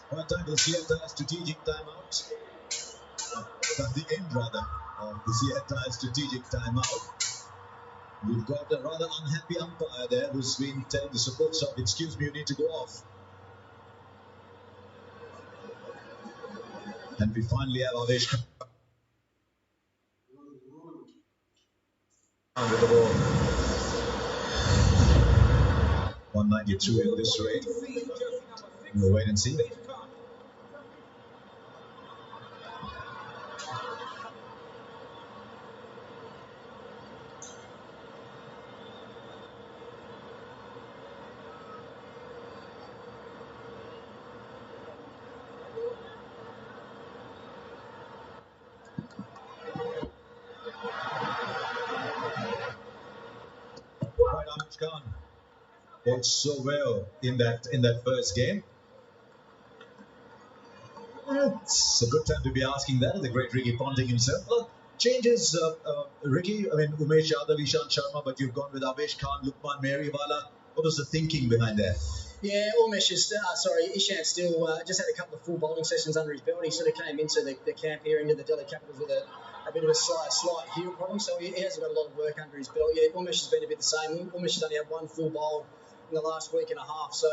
One time the Seattle strategic timeout. That's the end, rather, of the Seattle strategic timeout. We've got a rather unhappy umpire there who's been telling the support staff, "Excuse me, you need to go off." And we finally have Avesh with the ball. 192 at this rate. We'll wait and see. Right, Amish Khan played so well in that first game. It's a good time to be asking that. The great Ricky Ponting himself. Look, changes, Ricky. I mean, Umesh Yadav, Ishant Sharma, but you've gone with Avesh Khan, Lukman Meriwala. What was the thinking behind that?
Yeah, Ishant still just had a couple of full bowling sessions under his belt. He sort of came into the camp here into the Delhi Capitals with a bit of a slight heel problem, so he hasn't got a lot of work under his belt. Yeah, Umesh has been a bit the same. Umesh has only had one full bowl in the last week and a half, so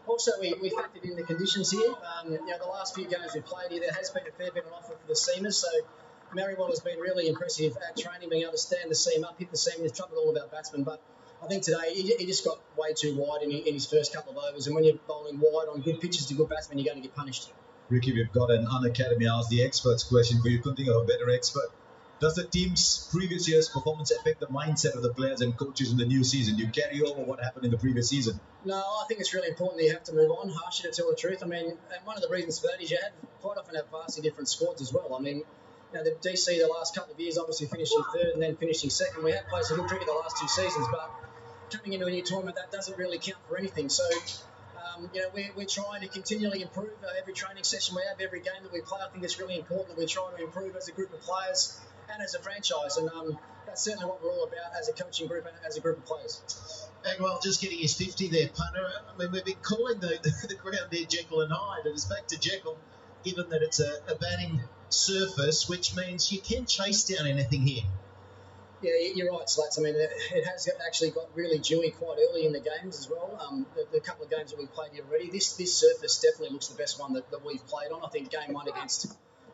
also we factored in the conditions here. The last few games we've played here, there has been a fair bit of offer for the seamers, so Meriwala has been really impressive at training, being able to stand the seam up, hit the seam. He's troubled all about batsmen, but I think today he just got way too wide in his first couple of overs, and when you're bowling wide on good pitches to good batsmen, you're going to get punished.
Ricky, we've got an unacademy Ask the Experts question for you. Couldn't think of a better expert. Does the team's previous year's performance affect the mindset of the players and coaches in the new season? Do you carry over what happened in the previous season?
No, I think it's really important that you have to move on, harsher to tell the truth. I mean, and one of the reasons for that is you quite often have vastly different squads as well. I mean, the DC the last couple of years obviously finishing third and then finishing second. We have played some good cricket the last 2 seasons, but coming into a new tournament, that doesn't really count for anything. So, we're trying to continually improve every training session we have, every game that we play. I think it's really important that we try to improve as a group of players and as a franchise, and that's certainly what we're all about as a coaching group and as a group of players.
Well, just getting his 50 there, punter. I mean, we've been calling the ground there Jekyll and Hyde, and it's back to Jekyll, given that it's a batting surface, which means you can chase down anything here.
Yeah, you're right, Slats. I mean, it has actually got really dewy quite early in the games as well. The couple of games that we've played here already, this surface definitely looks the best one that we've played on. I think game one against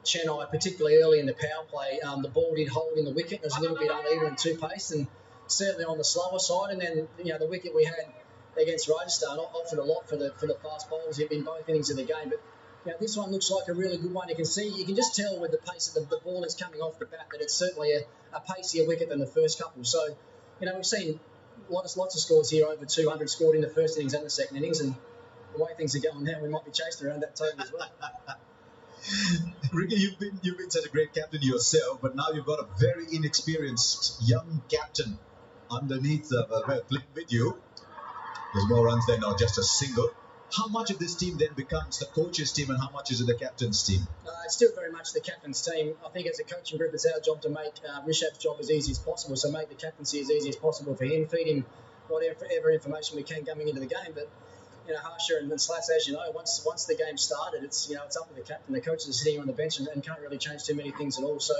Chennai, particularly early in the power play, the ball did hold in the wicket. It was a little bit uneven and two-paced, and certainly on the slower side. And then, the wicket we had against Rajasthan offered a lot for the fast bowlers in both innings of the game. But this one looks like a really good one. You can just tell with the pace that the ball is coming off the bat that it's certainly a pacier wicket than the first couple. So, we've seen lots of scores here, over 200 scored in the first innings and the second innings, and the way things are going now, we might be chased around that total as well.
Ricky, you've been such a great captain yourself, but now you've got a very inexperienced young captain underneath playing with you. There's more runs than not just a single. How much of this team then becomes the coach's team, and how much is it the captain's team?
It's still very much the captain's team. I think as a coaching group, it's our job to make Rishabh's job as easy as possible. So make the captaincy as easy as possible for him, feed him whatever information we can coming into the game. But Harsha and Slats, as you know, once the game started, it's up to the captain. The coaches are sitting on the bench and can't really change too many things at all. So,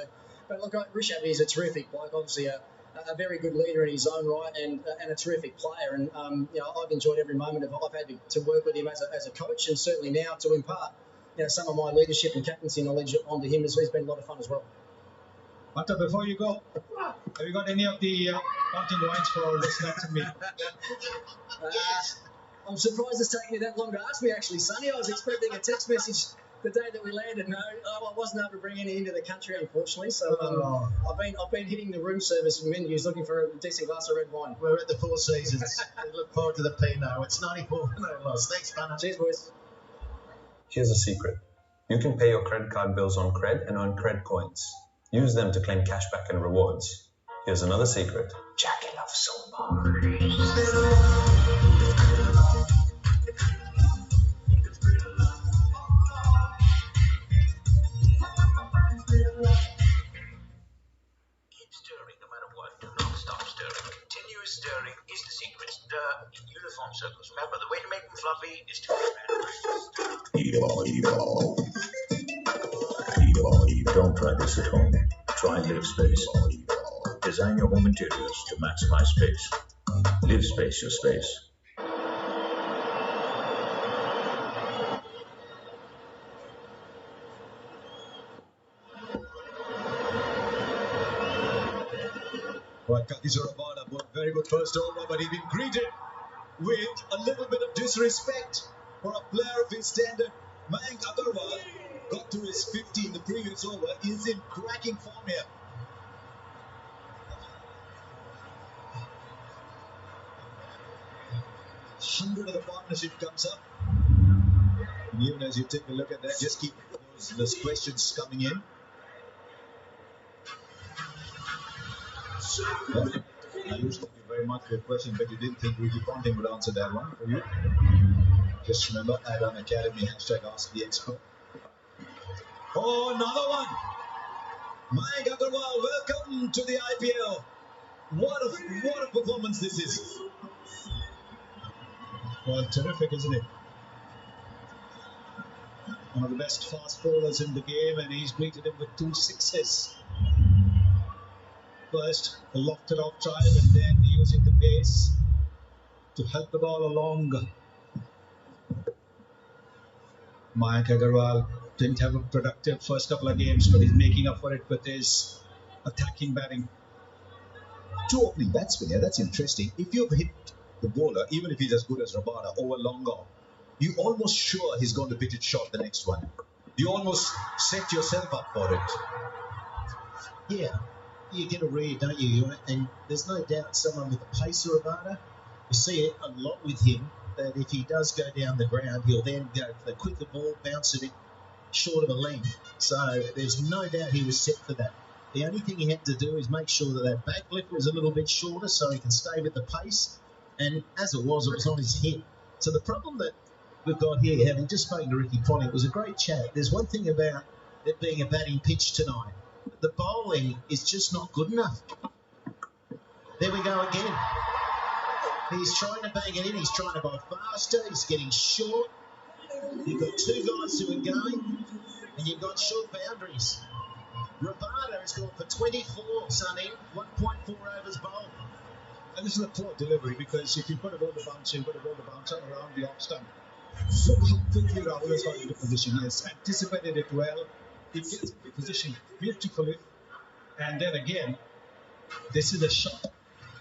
but look, Rishabh is a terrific bloke. Obviously, a a very good leader in his own right and a terrific player. And I've enjoyed every moment I've had to work with him as a coach, and certainly now to impart some of my leadership and captaincy knowledge onto him has been a lot of fun as well.
Hunter, before you go, have you got any of the mountain wines for snacks and me?
I'm surprised it's taken me that long to ask me, actually, Sonny. I was expecting a text message the day that we landed. No, I wasn't able to bring any into the country, unfortunately. So I've been hitting the room service menus looking for a decent glass of red wine.
We're at the Four Seasons. We look forward to the Pinot. It's 94 no loss. Thanks, Bunner.
Cheers, boys.
Here's a secret. You can pay your credit card bills on Cred and earn Cred points. Use them to claim cashback and rewards. Here's another secret. Jackie loves so much.
Stirring is the secret. The uniform circles. Remember, the way to make them fluffy is to Don't try this at home. Try Live Space. Design your home interiors to maximize space. Live Space your space.
Right, Kakizorabada, very good first over, but he's been greeted with a little bit of disrespect for a player of his standard. Mayank Agarwal got to his 50 in the previous over, is in cracking form here. $100 of the partnership comes up. And even as you take a look at that, just keep those questions coming in. Well, I used to thank you very much for your question, but you didn't think Ricky Ponting would answer that one for you. Just remember, Adam Academy, hashtag Ask the Expert. Oh, another one! Mayank Agarwal, welcome to the IPL. What a performance this is.
Well, terrific, isn't it? One of the best fast bowlers in the game, and he's greeted him with 2 sixes. First, a lofted off drive, and then using the pace to help the ball along. Mayank Agarwal didn't have a productive first couple of games, but he's making up for it with his attacking batting.
2 opening batsmen here, that's interesting. If you've hit the bowler, even if he's as good as Rabada, over long on, you're almost sure he's going to pitch it short the next one. You almost set yourself up for it.
Yeah. You get a read, don't you? And there's no doubt someone with a pace or a Rabada. You see it a lot with him, that if he does go down the ground, he'll then go for the quicker ball, bounce it short of a length. So there's no doubt he was set for that. The only thing he had to do is make sure that back lip was a little bit shorter so he can stay with the pace. And as it was on his hip. So the problem that we've got here, having just spoken to Ricky Ponting, it was a great chat. There's one thing about it being a batting pitch tonight. The bowling is just not good enough. There we go again. He's trying to bang it in. He's trying to bowl faster. He's getting short. You've got 2 guys who are going, and you've got short boundaries. Rabada has gone for 24, Sonny. 1.4 overs bowled.
And this is a poor delivery, because if you put a ball to bounce, you've got to roll the bouncer around the off stump. So quickly Rahul has got into position. He has anticipated it well. He gets the position beautifully. And then again, this is the shot.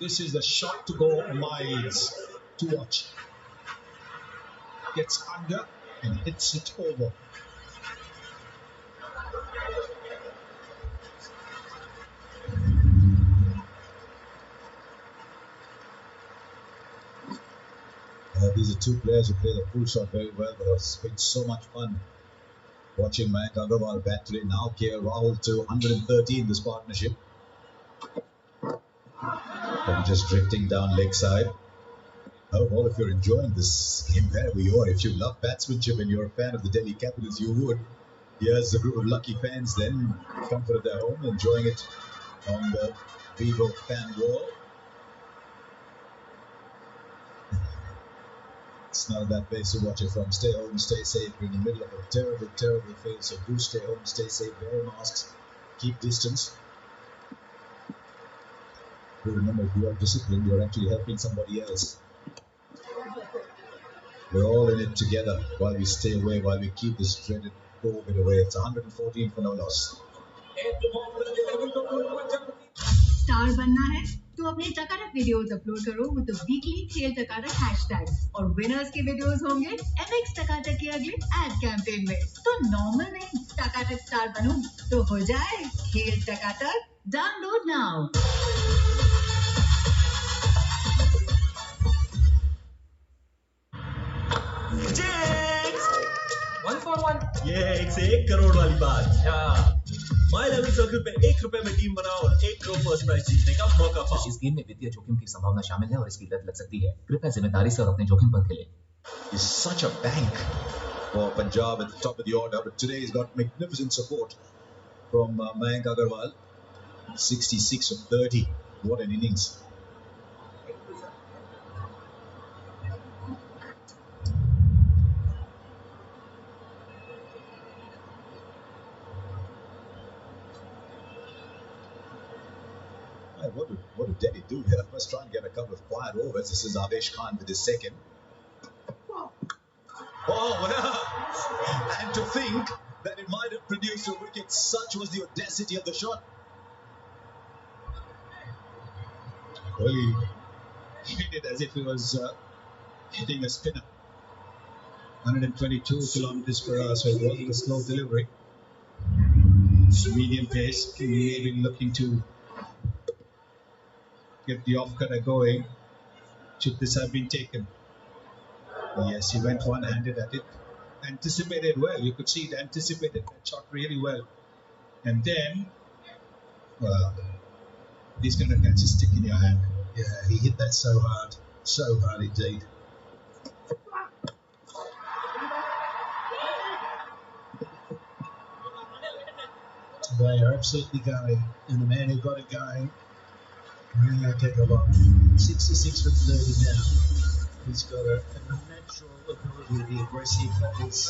This is the shot to go miles to watch. Gets under and hits it over.
These are 2 players who play the full shot very well, but it's been so much fun watching Mayank Agarwal bat today. Now KL Rahul to 113 this partnership. And just drifting down leg side. Oh, well, if you're enjoying this game wherever you are, if you love batsmanship and you're a fan of the Delhi Capitals, you would. Here's a group of lucky fans then, comfort at their home, enjoying it on the VIVO fan wall. It's not a bad place to watch it from. Stay home, stay safe. We're in the middle of a terrible, terrible phase. So do stay home, stay safe, wear masks, keep distance. Remember, if you are disciplined, you're actually helping somebody else. We're all in it together while we stay away, while we keep this dreaded COVID away. It's 114 for no loss.
Star बनना है तो अपने टकाटक videos upload करो with the weekly खेल टकाटक hashtags और winners के videos होंगे MX टकाटक के अगले एड कैंपेन में। तो नॉर्मल नहीं, टकाटक स्टार बनो तो हो जाए खेल टकाटक। Download now.
One for one. ये 1 करोड़ वाली बात। माय लेवल सर्कल पे 1 रुपए में टीम बनाओ और 1 करोड़ फर्स्ट प्राइज जीतने का मौका पाओ।
इस गेम में वित्तीय जोखिम की संभावना शामिल है और इसकी लत लग सकती है। कृपया जिम्मेदारी से और अपने जोखिम पर खेलें।
He's such a bank for Punjab at the top of the order, but today he's got magnificent support from Mayank Agarwal. 66 of 30. What an innings. What did Delhi do here? First try and get a couple of quiet overs. This is Avesh Khan with his second. Oh, well, and to think that it might have produced a wicket. Such was the audacity of the shot.
Well, he hit it as if he was hitting a spinner. 122 kilometers per hour, so it wasn't a slow delivery. Medium pace, maybe looking to get the off-cutter going. Should this have been taken? Yes, he went one-handed at it. Anticipated well. You could see it anticipated that shot really well. And then, well, these kind of catches stick in your hand.
Yeah, he hit that so hard indeed. They are absolutely going, and the man who got it going, Agarwal, 66 from 30 now. He's got a natural ability to be aggressive. That was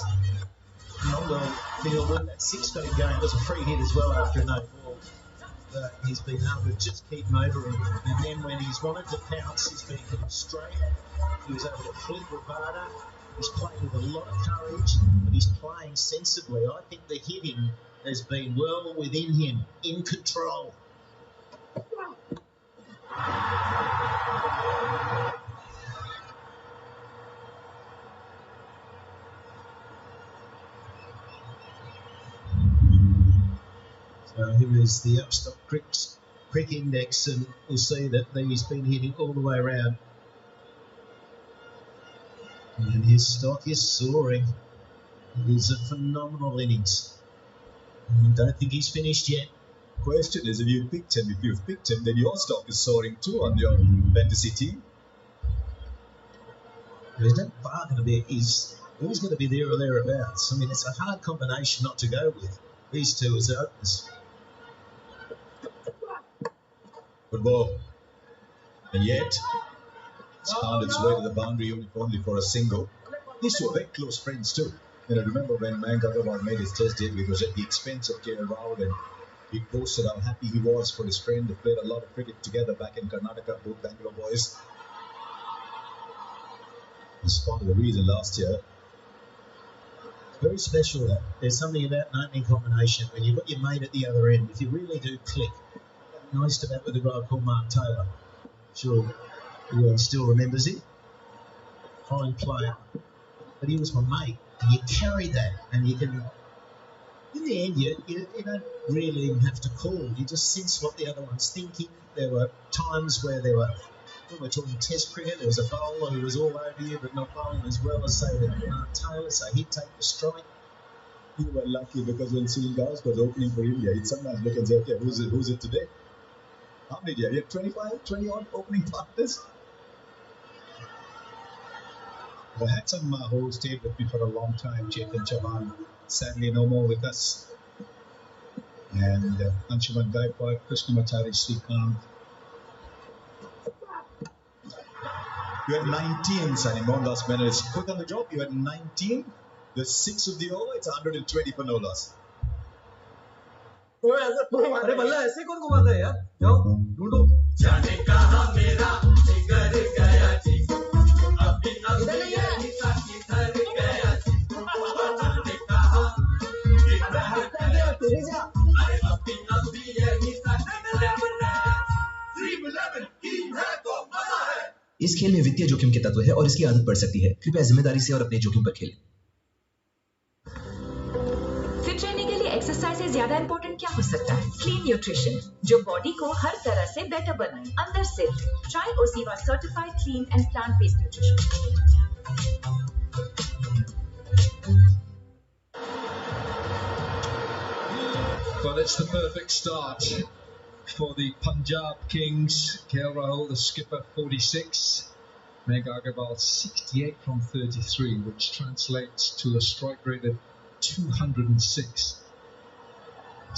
not well fielded. That 6 got him going. It was a free hit as well after a no ball. But he's been able to just keep motoring. And then when he's wanted to pounce, he's been hitting straight. He was able to flip Rabada. He's playing with a lot of courage, but he's playing sensibly. I think the hitting has been well within him, in control. So here is the Upstock Crick Index, and we'll see that he's been hitting all the way around. And his stock is soaring. It is a phenomenal innings. I don't think he's finished yet.
Question is, if you've picked him, then your stock is soaring too on your fantasy team.
He's not far going to be. He's always going to be there or thereabouts. I mean, it's a hard combination not to go with. These two as openers.
Good ball. And yet, it's found its way to the boundary only for a single. These two are very close friends too. And I remember when Mayank Agarwal made his test debut, it was at the expense of KL Rahul, and he posted how happy he was for his friend. They played a lot of cricket together back in Karnataka, both Bangalore boys. It's part of the reason last year.
Very special, that. There's something about an opening combination when you've got your mate at the other end. If you really do click. I used to bat with a guy called Mark Taylor. Sure, everyone still remembers him. Fine player. But he was my mate. And you carry that, and you can, in the end, you don't really even have to call. You just sense what the other one's thinking. There were times where when we're talking test cricket, there was a bowler who was all over you, but not bowling as well as, say, Mark Taylor, so he'd take the strike.
You were lucky because when Sunil Gavaskar was opening for India, he'd sometimes look and say, okay, who's it today? How many do you have? You have 25, 20 odd opening partners?
I had some who stayed with me for a long time. Chetan Chauhan, sadly no more with us. And Anshuman Gaikwad, Krishnamachari Srikanth.
You had 19, Sunny. One last minute. It's quick on the job. You had 19. The 6 of the over. It's 120 for no loss.
अरे बल्ला ऐसे कौन घुमाता है यार? जाओ ढूंढो
जाने कहाँ मेरा जिगर गया जी अभी अभी यही साथी थर गया जी जाने कहाँ अरे अभी अभी यही साथी थर गया ड्रीम 11 टीम है तो मजा है।
इस खेल में वित्तीय जोखिम के तत्व है और इसकी आदत पड़ सकती है। कृपया जिम्मेदारी से और अपने जोखिम पर खेलें।
फिट रहने के लिए एक्सरसाइज से ज्यादा इंपॉर्टेंट क्या हो सकता है? क्लीन न्यूट्रिशन जो बॉडी को हर तरह से बेटर बनाए अंदर से। Try OZiva certified clean and plant based nutrition.
Well, it's the perfect start for the Punjab Kings. KL Rahul, the skipper, 46. Meg Agarwal, 68 from 33, which translates to a strike rate of 206.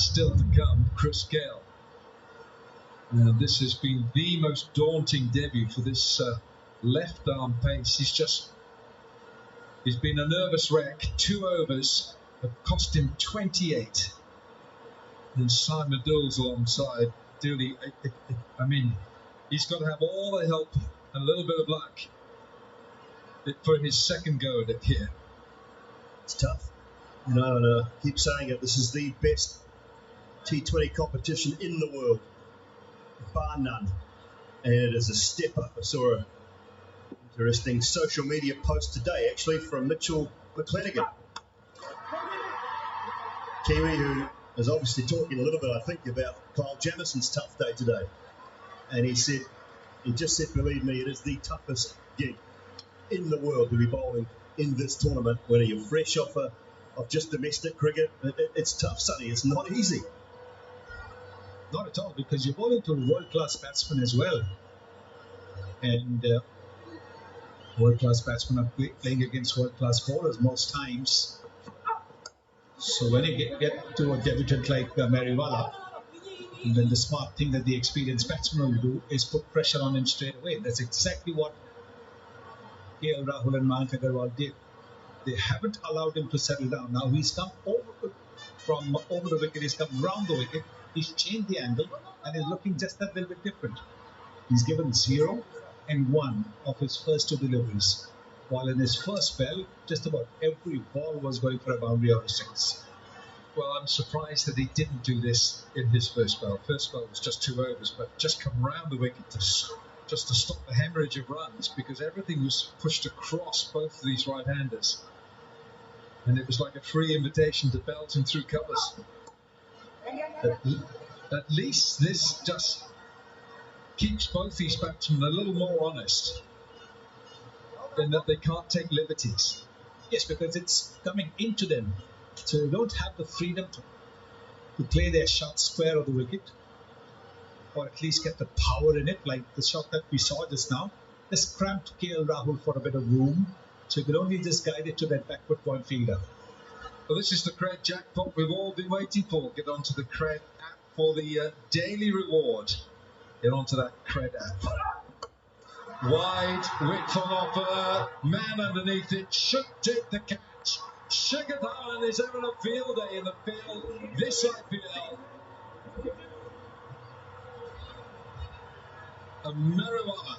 Still to come, Chris Gale. Now, this has been the most daunting debut for this left arm pace. He's been a nervous wreck. 2 overs have cost him 28. And Simon Dools alongside. Dooley, I mean, he's got to have all the help and a little bit of luck for his second go at it here.
It's tough. You know, and I keep saying it, this is the best T20 competition in the world, bar none. And it is a step up. I saw an interesting social media post today, actually, from Mitchell McClenaghan, Kiwi, who is obviously talking a little bit, I think, about Kyle Jamison's tough day today. And he just said, believe me, it is the toughest gig in the world to be bowling in this tournament, whether you're fresh off just domestic cricket. It's tough, Sonny. It's not easy.
Not at all, because you're bowling to world-class batsmen as well. And world-class batsmen are playing against world-class bowlers most times. So when you get to a debutant like Mariwala, then the smart thing that the experienced batsman will do is put pressure on him straight away. That's exactly what KL Rahul and Mayank Agarwal did. They haven't allowed him to settle down. Now he's come from over the wicket, he's come round the wicket, he's changed the angle and is looking just that little bit different. He's given 0 and 1 of his first 2 deliveries. While in his first spell, just about every ball was going for a boundary or a 6.
Well, I'm surprised that he didn't do this in his first spell. First spell was just 2 overs, but just come round the wicket just to stop the hemorrhage of runs, because everything was pushed across both of these right-handers. And it was like a free invitation to belt him through covers. At least this just keeps both these batsmen a little more honest, in that they can't take liberties.
Yes, because it's coming into them. So they don't have the freedom to play their shot square of the wicket, or at least get the power in it, like the shot that we saw just now. This cramped KL Rahul for a bit of room, so you could only just guide it to that backward point fielder.
Well, this is the Cred jackpot we've all been waiting for. Get onto the Cred app for the daily reward. Get onto that Cred app. Wide width on offer, man underneath it, should take the catch. Shikhar Dhawan is having a field day in the field this IPL. And Mariwala,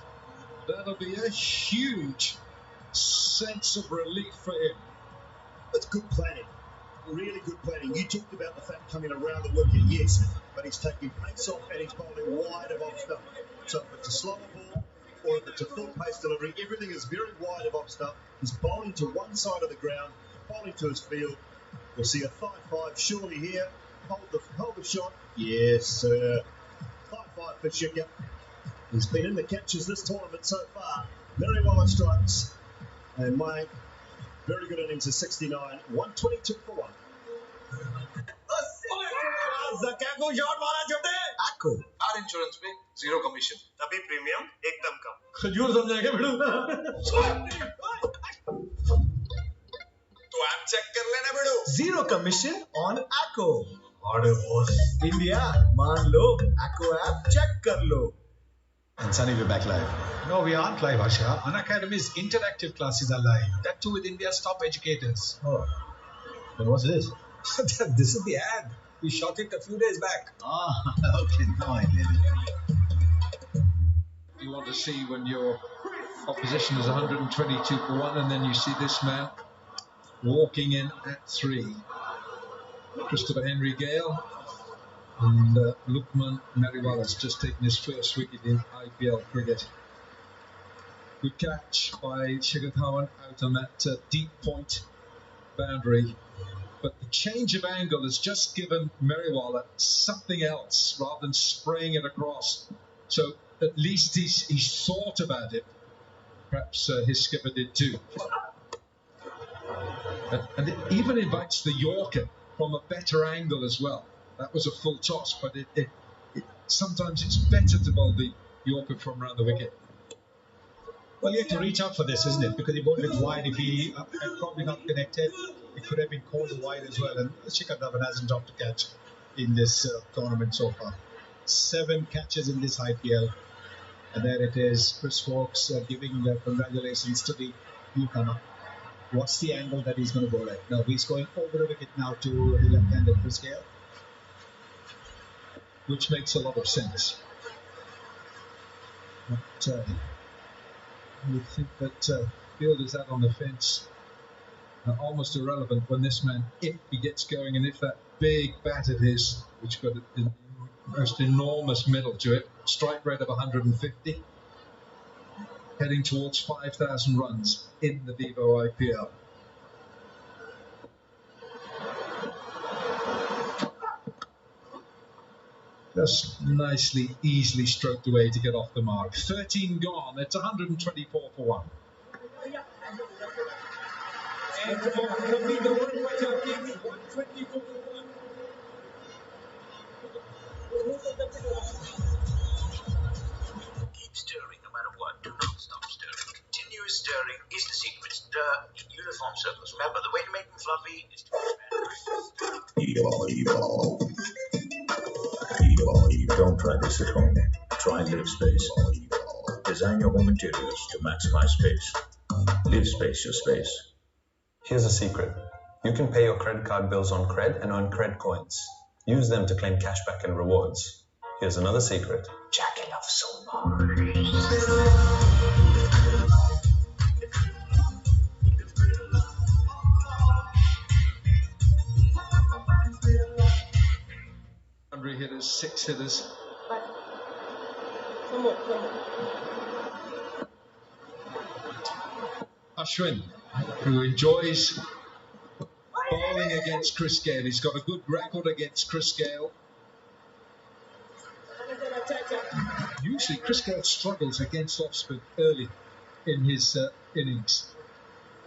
that'll be a huge sense of relief for him.
It's good planning, really good planning. You talked about the fact coming around the wicket, yes, but he's taking pace off and he's bowling wide of off stump. So if it's a slower ball, or if it's a full pace delivery, everything is very wide of off stump. He's bowling to one side of the ground, bowling to his field. We'll see a 5-5 surely here. Hold the shot. Yes, sir. 5-5 for Shikhar. He's been in the catches this tournament so far. Mariwala strikes. And Mayank, very good innings of 69. 122 for 1.
Acco. Car insurance में 0 commission.
तभी premium एकदम कम.
खजूर समझाएगा बेड़ू. तो app check कर लेना बेड़ू.
0 commission on Acco. Order boss. India, मान लो. Acco app check कर लो.
And Sunny, we're back live.
No, we aren't live, Asha. Unacademy's interactive classes are live. That too with India's top educators.
Oh. Then what's this?
This is the ad. We shot it a few days back.
Ah, okay. Now I get it.
you want to see when your opposition is 122 for 1, and then you see this man walking in at 3. Christopher Henry Gale and Lukman Meriwala's just taken his first wicket in IPL cricket. Good catch by Shikhar Dhawan out on that deep point boundary. But the change of angle has just given Meriwala something else rather than spraying it across. So at least he's thought about it. Perhaps his skipper did too. And it even invites the Yorker from a better angle as well. That was a full toss, but sometimes it's better to bowl the Yorker from around the wicket.
Well, you have to reach out for this, isn't it? Because he bowled it wide. If he had probably not connected, it could have been called wide as well. And Shikhar Dhawan hasn't dropped a catch in this tournament so far. 7 catches in this IPL. And there it is, Chris Fox giving congratulations to the newcomer. What's the angle that he's going to bowl at? No, he's going over the wicket now to the left-handed Chris Gale.
Which makes a lot of sense. But you think that field is out on the fence, almost irrelevant when this man, if he gets going, and if that big bat of his, which got the most enormous middle to it, strike rate of 150, heading towards 5,000 runs in the VIVO IPL. Just nicely, easily stroked away to get off the mark. 13 gone. It's 124 for 1.
And the World Punjab Kings 124 for 1.
Keep stirring no matter what. Do not stop stirring. Continuous stirring is the secret. Stir in uniform circles. Remember, the way to make them fluffy is to Don't try this at home. Try Live Space. Design your home interiors to maximize space. Live Space your space.
Here's a secret. You can pay your credit card bills on cred and earn cred coins. Use them to claim cashback and rewards. Here's another secret. Jackie loves so much.
Hitters, 6 hitters.
Come on.
Ashwin, who enjoys bowling against Chris Gale. He's got a good record against Chris Gale. Usually Chris Gale struggles against off-spin early in his innings.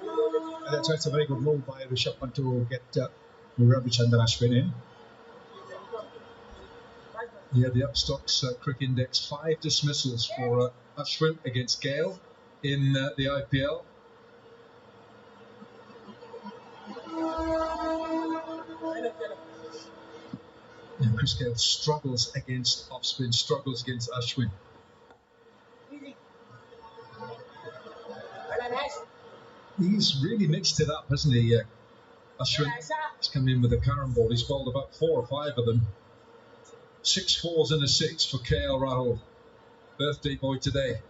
And that's why it's a very good move by Rishabh Pant to get Ravichandran Ashwin in.
Yeah, the Upstocks Cricket Index, 5 dismissals for Ashwin against Gale in the IPL. And Chris Gale struggles against off-spin, struggles against Ashwin. He's really mixed it up, hasn't he? Ashwin has come in with a current ball. He's bowled about 4 or 5 of them. 6 4s and a 6 for KL Rahul. Birthday boy today.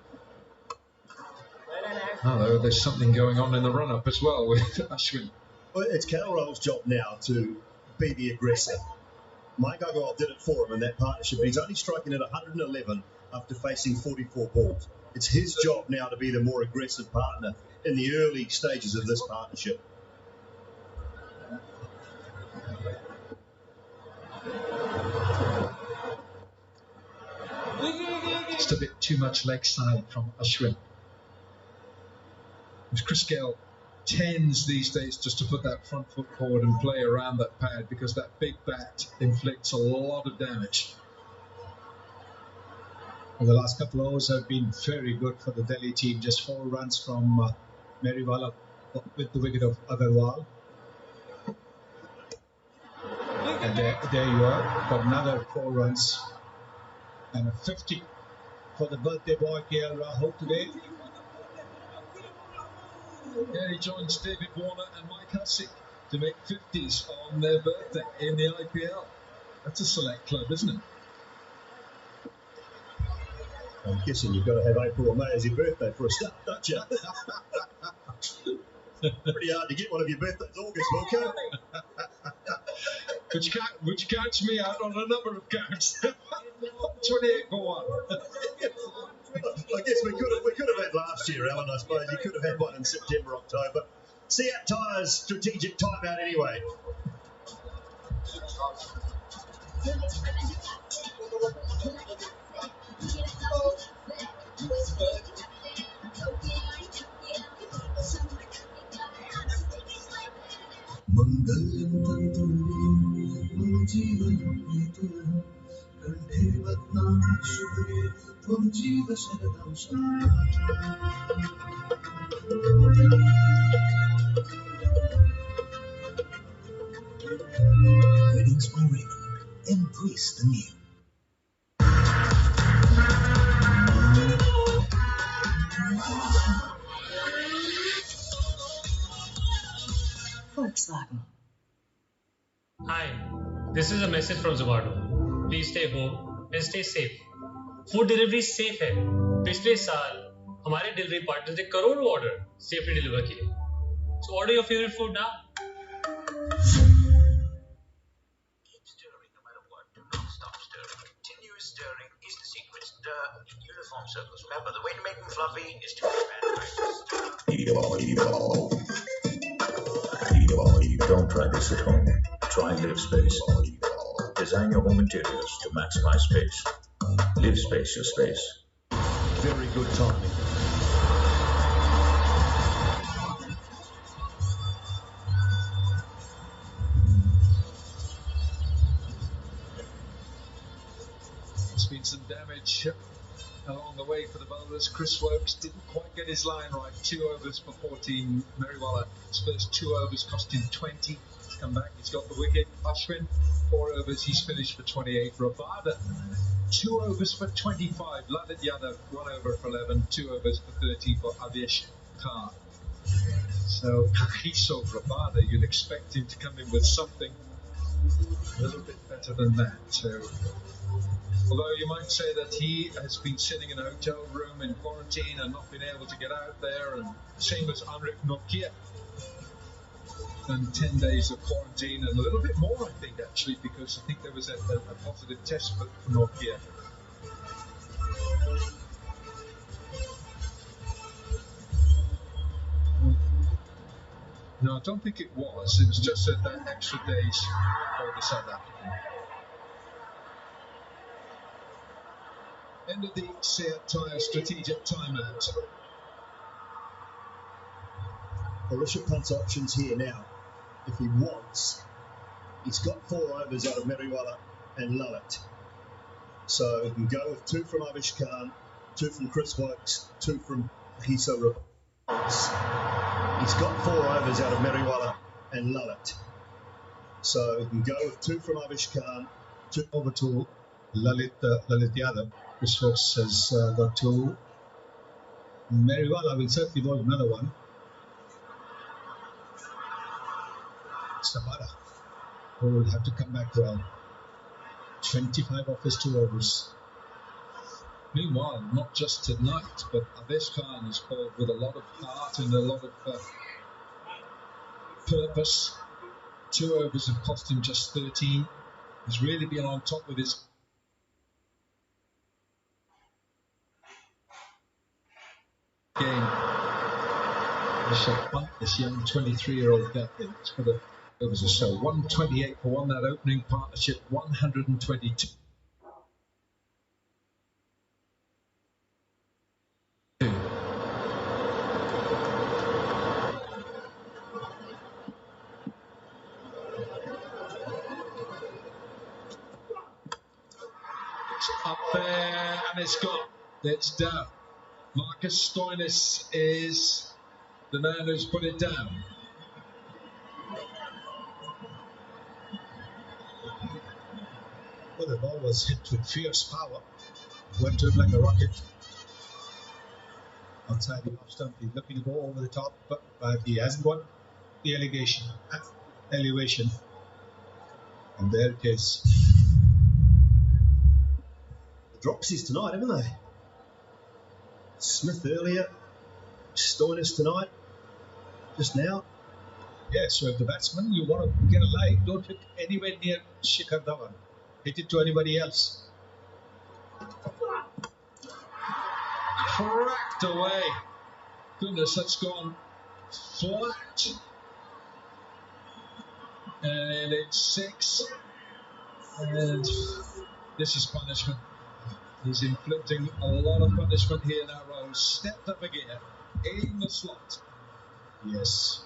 Oh, there's something going on in the run-up as well with Ashwin.
Well, it's KL Rahul's job now to be the aggressor. Mike Agarwal did it for him in that partnership, but he's only striking at 111 after facing 44 balls. It's his job now to be the more aggressive partner in the early stages of this partnership.
Just a bit too much leg side from Ashwin. Chris Gale tends these days just to put that front foot forward and play around that pad because that big bat inflicts a lot of damage.
Well, the last couple of overs have been very good for the Delhi team. Just 4 runs from Meriwala with the wicket of Agarwal. And there you are, got another 4 runs and a 50 for the birthday boy KL Rahul today.
Yeah, he joins David Warner and Mike Hussey to make 50s on their birthday in the IPL. That's a select club, isn't it?
I'm guessing you've got to have April or May as your birthday for a start, don't you? Pretty hard to get one of your birthdays August, Wilco.
Which counts me out on a number of counts. 28 for one.
I guess we could have had last year, Alan. I suppose you could have had one in September, October. Seat Tyres strategic timeout anyway.
मंगलम तंतुं जीवन हेतुः कंठे बध्नामि शुभगे त्वं जीव शरदं Weddings by Raymond. Embrace the new.
Volkswagen.
Hi, this is a message from Zomato. Please stay home and stay safe. Food delivery safe है। पिछले साल हमारे delivery partner ने करोड़ों ऑर्डर सेफली डिलीवर किए। So order your favorite food now.
Keep stirring no matter what. Do not stop stirring. Continuous stirring is the secret. Stir in uniform circles. Remember, the way to make them fluffy is to Don't try this at home. Try Live Space. Design your home interiors to maximize space. Live Space your space.
Very good timing.
There's been some damage along the way for the bowlers. Chris Wokes didn't quite get his line right. 2 overs for 14. Meriwala, his first 2 overs cost him 20. He's come back, he's got the wicket. Ashwin, 4 overs, he's finished for 28. Rabada, 2 overs for 25. Lalit Yadav, 1 over for 11. 2 overs for 13 for Avesh Khan. So, Kagiso Rabada, you'd expect him to come in with something a little bit better than that. So, although you might say that he has been sitting in a hotel room in quarantine and not been able to get out there, and same as Anrik Nokia, and 10 days of quarantine and a little bit more, I think, actually, because I think there was a positive test for Nokia. No, I don't think it was. It was just that extra days for the South African. End of the Seat Tyre strategic timeout.
Well, Rishabh Pant's options here now. If he wants, he's got 4 overs out of Meriwala and Lalit. So he can go with 2 from Avish Khan, 2 from Chris Wokes, 2 from Hiso Rabada. He's got 4 overs out of Meriwala and Lalit. So he can go with 2 from Avish Khan, 2 over to Lalit Yadav. Chris Wokes has got 2. Meriwala will certainly bowl another one. Sabara, who will have to come back well. 25 off his 2 overs.
Meanwhile, not just tonight, but Avesh Khan has bowled with a lot of heart and a lot of purpose. 2 overs have cost him just 13. He's really been on top with his game. Rishabh Pant, this young 23-year-old guy, for the overs or so. 128 for 1, that opening partnership, 122. It's up there and it's gone. It's down. Marcus Stoinis is the man who's put it down.
Well, the ball was hit with fierce power. Went to him like a rocket. Outside the off stump, he's looking to go over the top, but he hasn't got the elevation. And there it is. The Dropsies tonight, haven't they? Smith earlier, Stoinis tonight, just now.
Yeah, so if the batsman, you want to get a line, don't hit anywhere near Shikhar Dhawan. Hit it to anybody else.
Cracked away. Goodness, that's gone flat. And it's 6. And this is punishment. He's inflicting a lot of punishment here now. Rahul stepped up again in the slot.
Yes.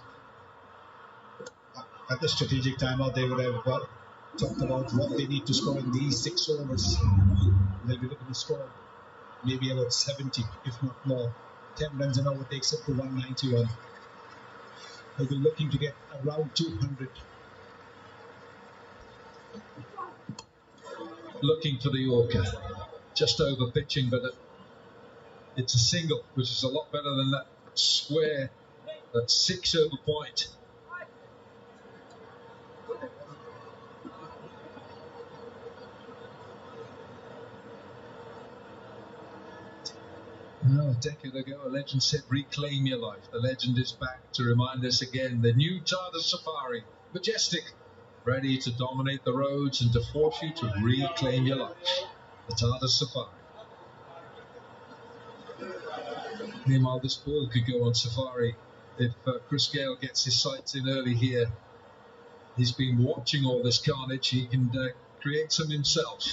At the strategic timeout, they would have talked about what they need to score in these 6 overs. They'll be looking to score maybe about 70, if not more. 10 runs an over takes up to 191. They'll be looking to get around 200.
Looking for the Yorker. Just over pitching, but it's a single, which is a lot better than that square, that 6 over point. A decade ago, a legend said, reclaim your life. The legend is back to remind us again. The new Tata Safari, majestic, ready to dominate the roads and to force you to reclaim your life. The Tata Safari. Meanwhile, this ball could go on safari if Chris Gale gets his sights in early here. He's been watching all this carnage. He can create some himself.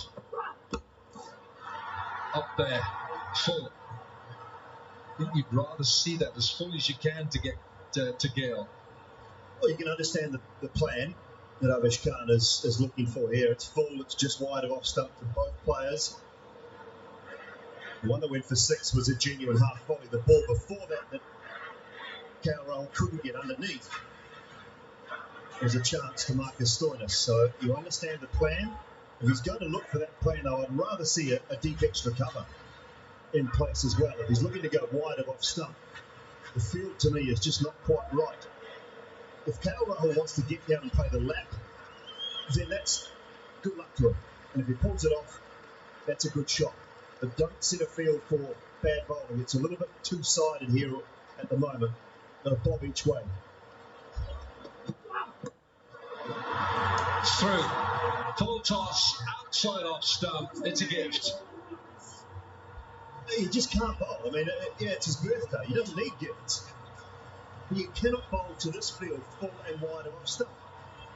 Up there, full. I think you'd rather see that as full as you can to get to Gale.
Well, you can understand the plan that Avesh Khan is looking for here. It's full, it's just wide of off stump for both players. The one that went for 6 was a genuine half volley. The ball before that KL Rahul couldn't get underneath. There's a chance to Marcus Stoinis. So you understand the plan. If he's going to look for that plan, though, I'd rather see a deep extra cover in place as well. If he's looking to go wide of off stump, the field to me is just not quite right. If KL Rahul wants to get down and play the lap, then that's good luck to him. And if he pulls it off, that's a good shot. But don't set a field for bad bowling. It's a little bit two-sided here at the moment. Got a bob each way.
Through. Full toss, outside off stump. It's a gift.
You just can't bowl. I mean, yeah, it's his birthday. He doesn't need gifts. You cannot bowl to this field full and wide of off stump.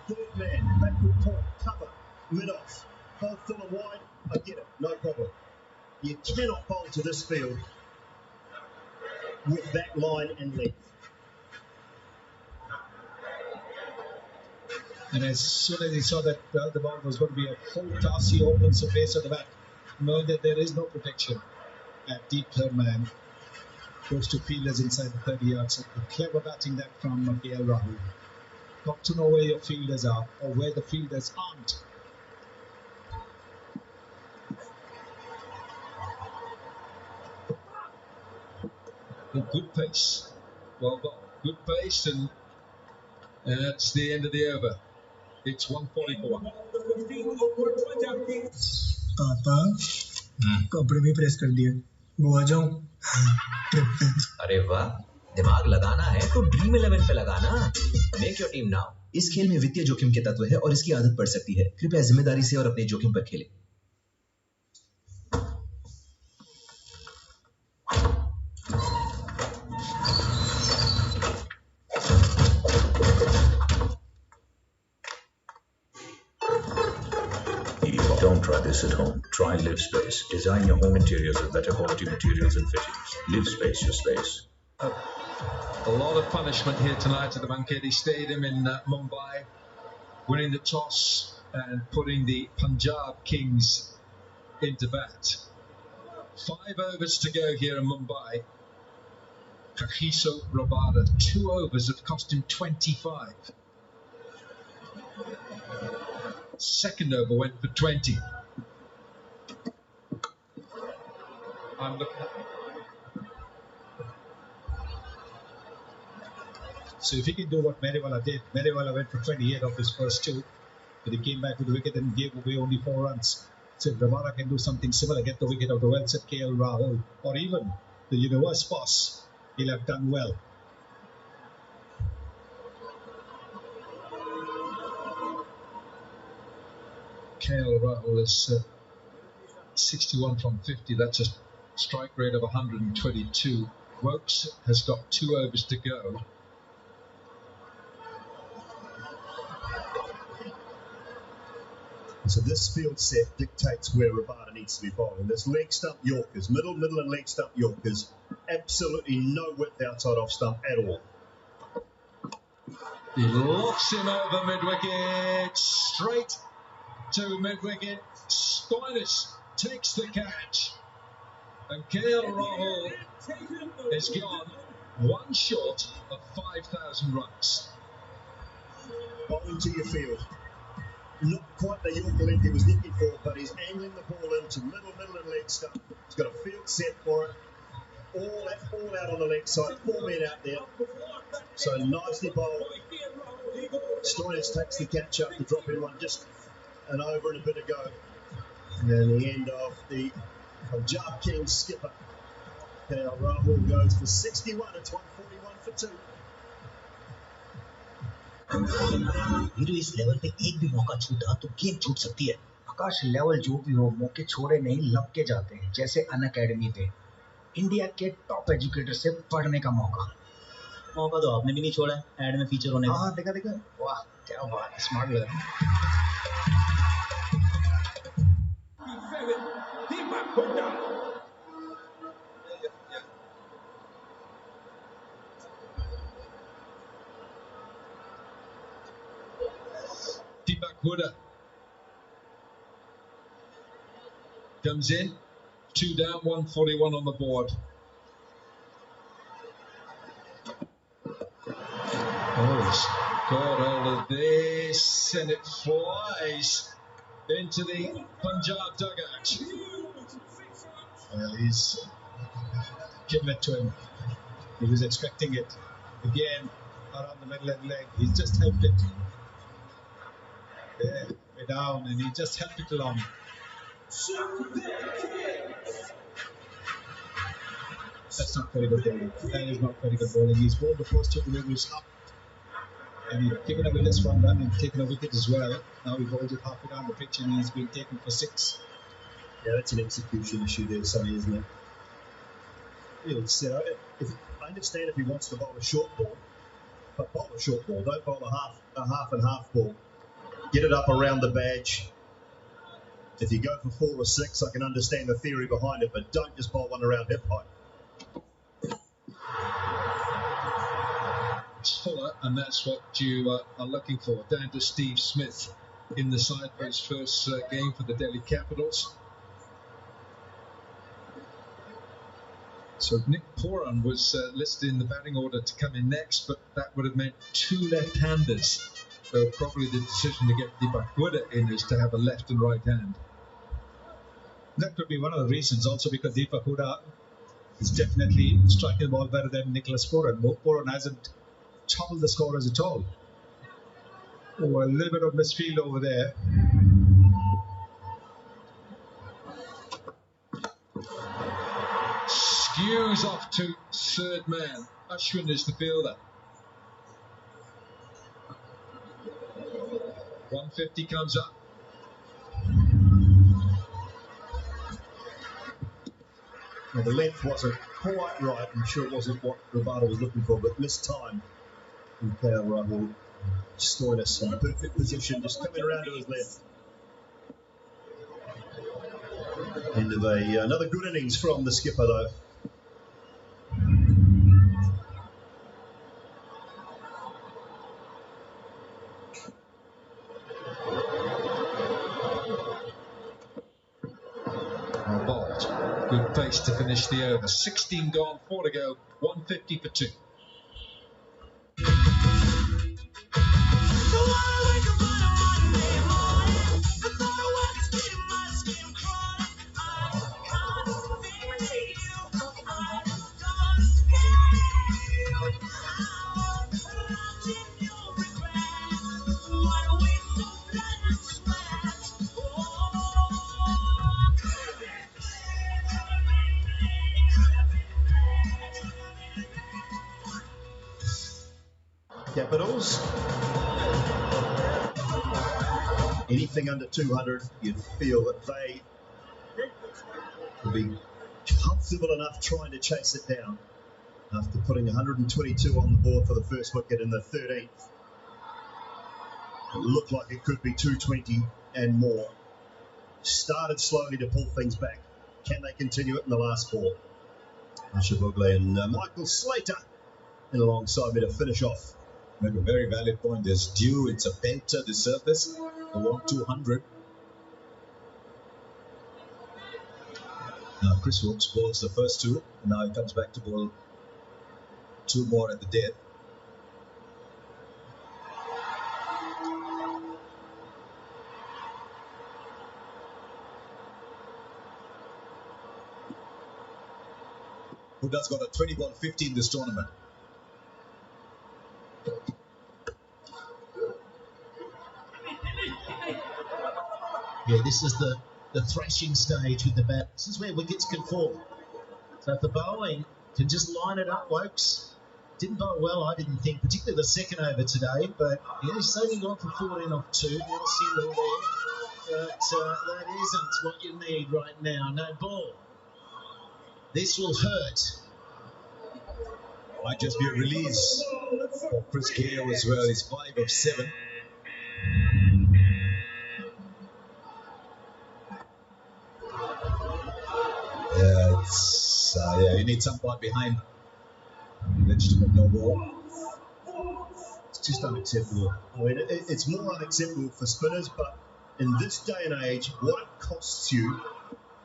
Third man, backward point, cover, mid-off. Bowl full and wide, I get it, no problem. You cannot bowl to this field with that line and length.
And as soon as he saw that the ball was going to be a full toss, he opens the face of the bat, knowing that there is no protection at deep third man. Goes to fielders inside the 30 yards. So clever batting that from KL Rahul. Got to know where your fielders are or where the fielders aren't.
Good pace. Well done. Good pace, and that's the end of the over. It's 144.
पापा कपड़े भी press कर दिए वो आ जाऊं trip पे
अरे वाह दिमाग लगाना है तो ड्रीम 11 पे लगाना मेक योर टीम नाउ इस खेल में वित्तीय जोखिम के तत्व है और इसकी आदत पड़ सकती है कृपया जिम्मेदारी से और अपने जोखिम पर खेलें
Don't try this at home. Try Live Space. Design your home interiors with better quality materials and fittings. Live Space, your space.
A lot of punishment here tonight at the Wankhede Stadium in Mumbai. Winning the toss and putting the Punjab Kings into bat. 5 overs to go here in Mumbai. Kagiso Rabada, 2 overs have cost him 25. Second over went for 20. I'm looking.
So if he can do what Meriwala did, Meriwala went for 28 of his first 2, but he came back with the wicket and gave away only 4 runs. So if Rabada can do something similar, get the wicket out of the well set KL Rahul, or even the universe boss, he'll have done well.
KL Rahul is 61 from 50. That's a strike rate of 122. Wokes has got 2 overs to go.
So this field set dictates where Rabada needs to be bowling. There's leg stump Yorkers, middle and leg stump Yorkers. Absolutely no width outside off stump at all.
He lofts him over mid-wicket, straight to mid-wicket. Stoinis takes the catch. And KL Rahul is gone 1 short of 5,000 runs.
Bowling to your field. Not quite the Yorker length he was looking for, but he's angling the ball into middle and leg stump. He's got a field set for it. All out on the leg side, 4 men out there. So nicely bowled. Stoinis takes the catch up to drop in one just an over and a bit ago. And then the end of the Punjab Kings skipper. KL Rahul goes for 61. It's 141 for 2.
Veeru इस level पे एक भी मौका छूटा तो game छूट सकती है। आकाश लेवल जो भी हो मौके छोड़े नहीं लब के जाते हैं जैसे अन अकेडमी पे इंडिया के टॉप एजुकेटर से पढ़ने का मौका तो आपने भी नहीं छोड़ा ऐड में फीचर होने का। हाँ देखा वाह क्या बात स्मार्ट लग रहा
Deepak Hooda comes in, 2 down, 141 on the board. Oh, he's got hold of this, and it flies into the Punjab dugout.
Well, he's given it to him. He was expecting it. Again, around the middle of the leg. He's just helped it. There, way down, and he just helped it along. That's not very good bowling. That is not very good bowling. He's bowled the first 2 deliveries up. And he's given away this 1 run and taken a wicket as well. Now he bowls it halfway down the pitch and he's been taken for 6.
Yeah, that's an execution issue there, Sonny, isn't it? I understand if he wants to bowl a short ball, but bowl a short ball. Don't bowl a half and half ball. Get it up around the badge. If you go for 4 or 6, I can understand the theory behind it, but don't just bowl one around hip height.
It's fuller, and that's what you are looking for. Down to Steve Smith in the side for his first game for the Delhi Capitals. So Nick Pooran was listed in the batting order to come in next, but that would have meant 2 left-handers. So probably the decision to get Deepak Hooda in is to have a left and right hand.
That could be one of the reasons, also because Deepak Hooda is definitely striking the ball better than Nicholas Pooran. Pooran hasn't troubled the scorers at all. Oh, a little bit of misfield over there.
Skews off to third man. Ashwin is the fielder. 150 comes up.
Now, the length wasn't quite right. I'm sure it wasn't what Rabada was looking for, but missed time. And KL Rahul Stoinis in a perfect position, just coming around to his left. End of another good innings from the skipper, though.
Good pace to finish the over. 16 gone, 4 to go, 150 for 2.
Capitals. Anything under 200, you'd feel that they would be comfortable enough trying to chase it down after putting 122 on the board for the first wicket in the 13th. It looked like it could be 220 and more. Started slowly to pull things back. Can they continue it in the last four? Asha Bogle and Michael Slater in alongside me to finish off.
A very valid point. There's due. It's a belter, the surface. They want 200. Now Chris Wokes bowls the first two. And now he comes back to bowl two more at the death. Huda's got a 20 ball 50 in this tournament.
Yeah, this is the thrashing stage with the bat. This is where wickets can fall. So if the bowling can just line it up, Wokes didn't bowl well, I didn't think, particularly the second over today, but yeah, he's only gone for 14 off 2. Not a single there. But that isn't what you need right now. No ball. This will hurt.
Might just be a release for Chris Gale as well. He's 5 of 7. Yeah, you need someone behind. Vegetable no ball.
It's just unacceptable. I mean, it's more unacceptable for spinners, but in this day and age, what it costs you,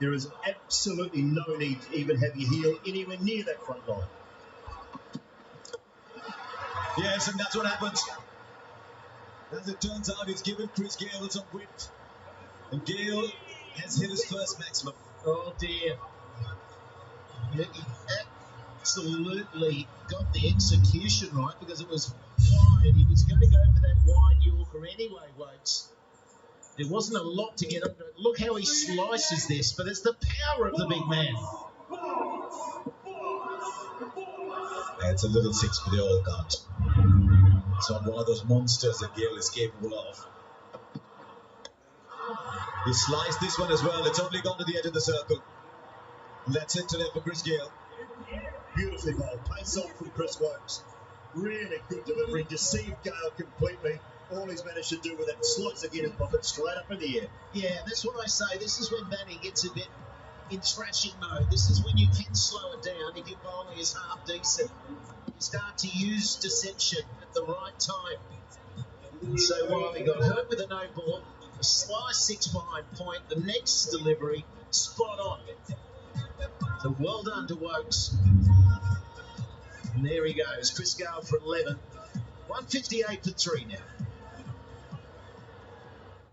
there is absolutely no need to even have your heel anywhere near that front line.
Yes, and that's what happens. As it turns out, he's given Chris Gale some width. And Gale has hit his first maximum.
Oh dear. He absolutely got the execution right because it was wide. He was going to go for that wide Yorker anyway, Wokes. There wasn't a lot to get under it. Look how he slices this, but it's the power of the big man.
It's a little 6 for the all count. It's not one of those monsters that Gale is capable of. He sliced this one as well. It's only gone to the edge of the circle. And that's it today for Chris Gale.
Beautifully bowled. Pace off from Chris Wokes. Really good delivery. Deceived Gale completely. All he's managed to do with it, slice again and pop it straight up in the air.
Yeah, that's what I say. This is when batting gets a bit in thrashing mode. This is when you can slow it down if your bowling is half decent. You start to use deception at the right time. So while he got hurt with a no ball, a slice 6 behind point, the next delivery, spot on. So well done to Wokes. And there he goes, Chris Gale for 11. 158 for 3 now.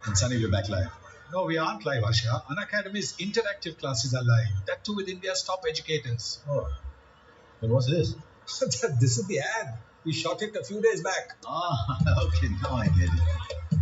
And Sunny, we're back live.
No, we aren't live, Asha. Unacademy's interactive classes are live. That too with India's top educators.
Oh. And what's this?
This is the ad. We shot it a few days back.
Ah, okay, now I get it.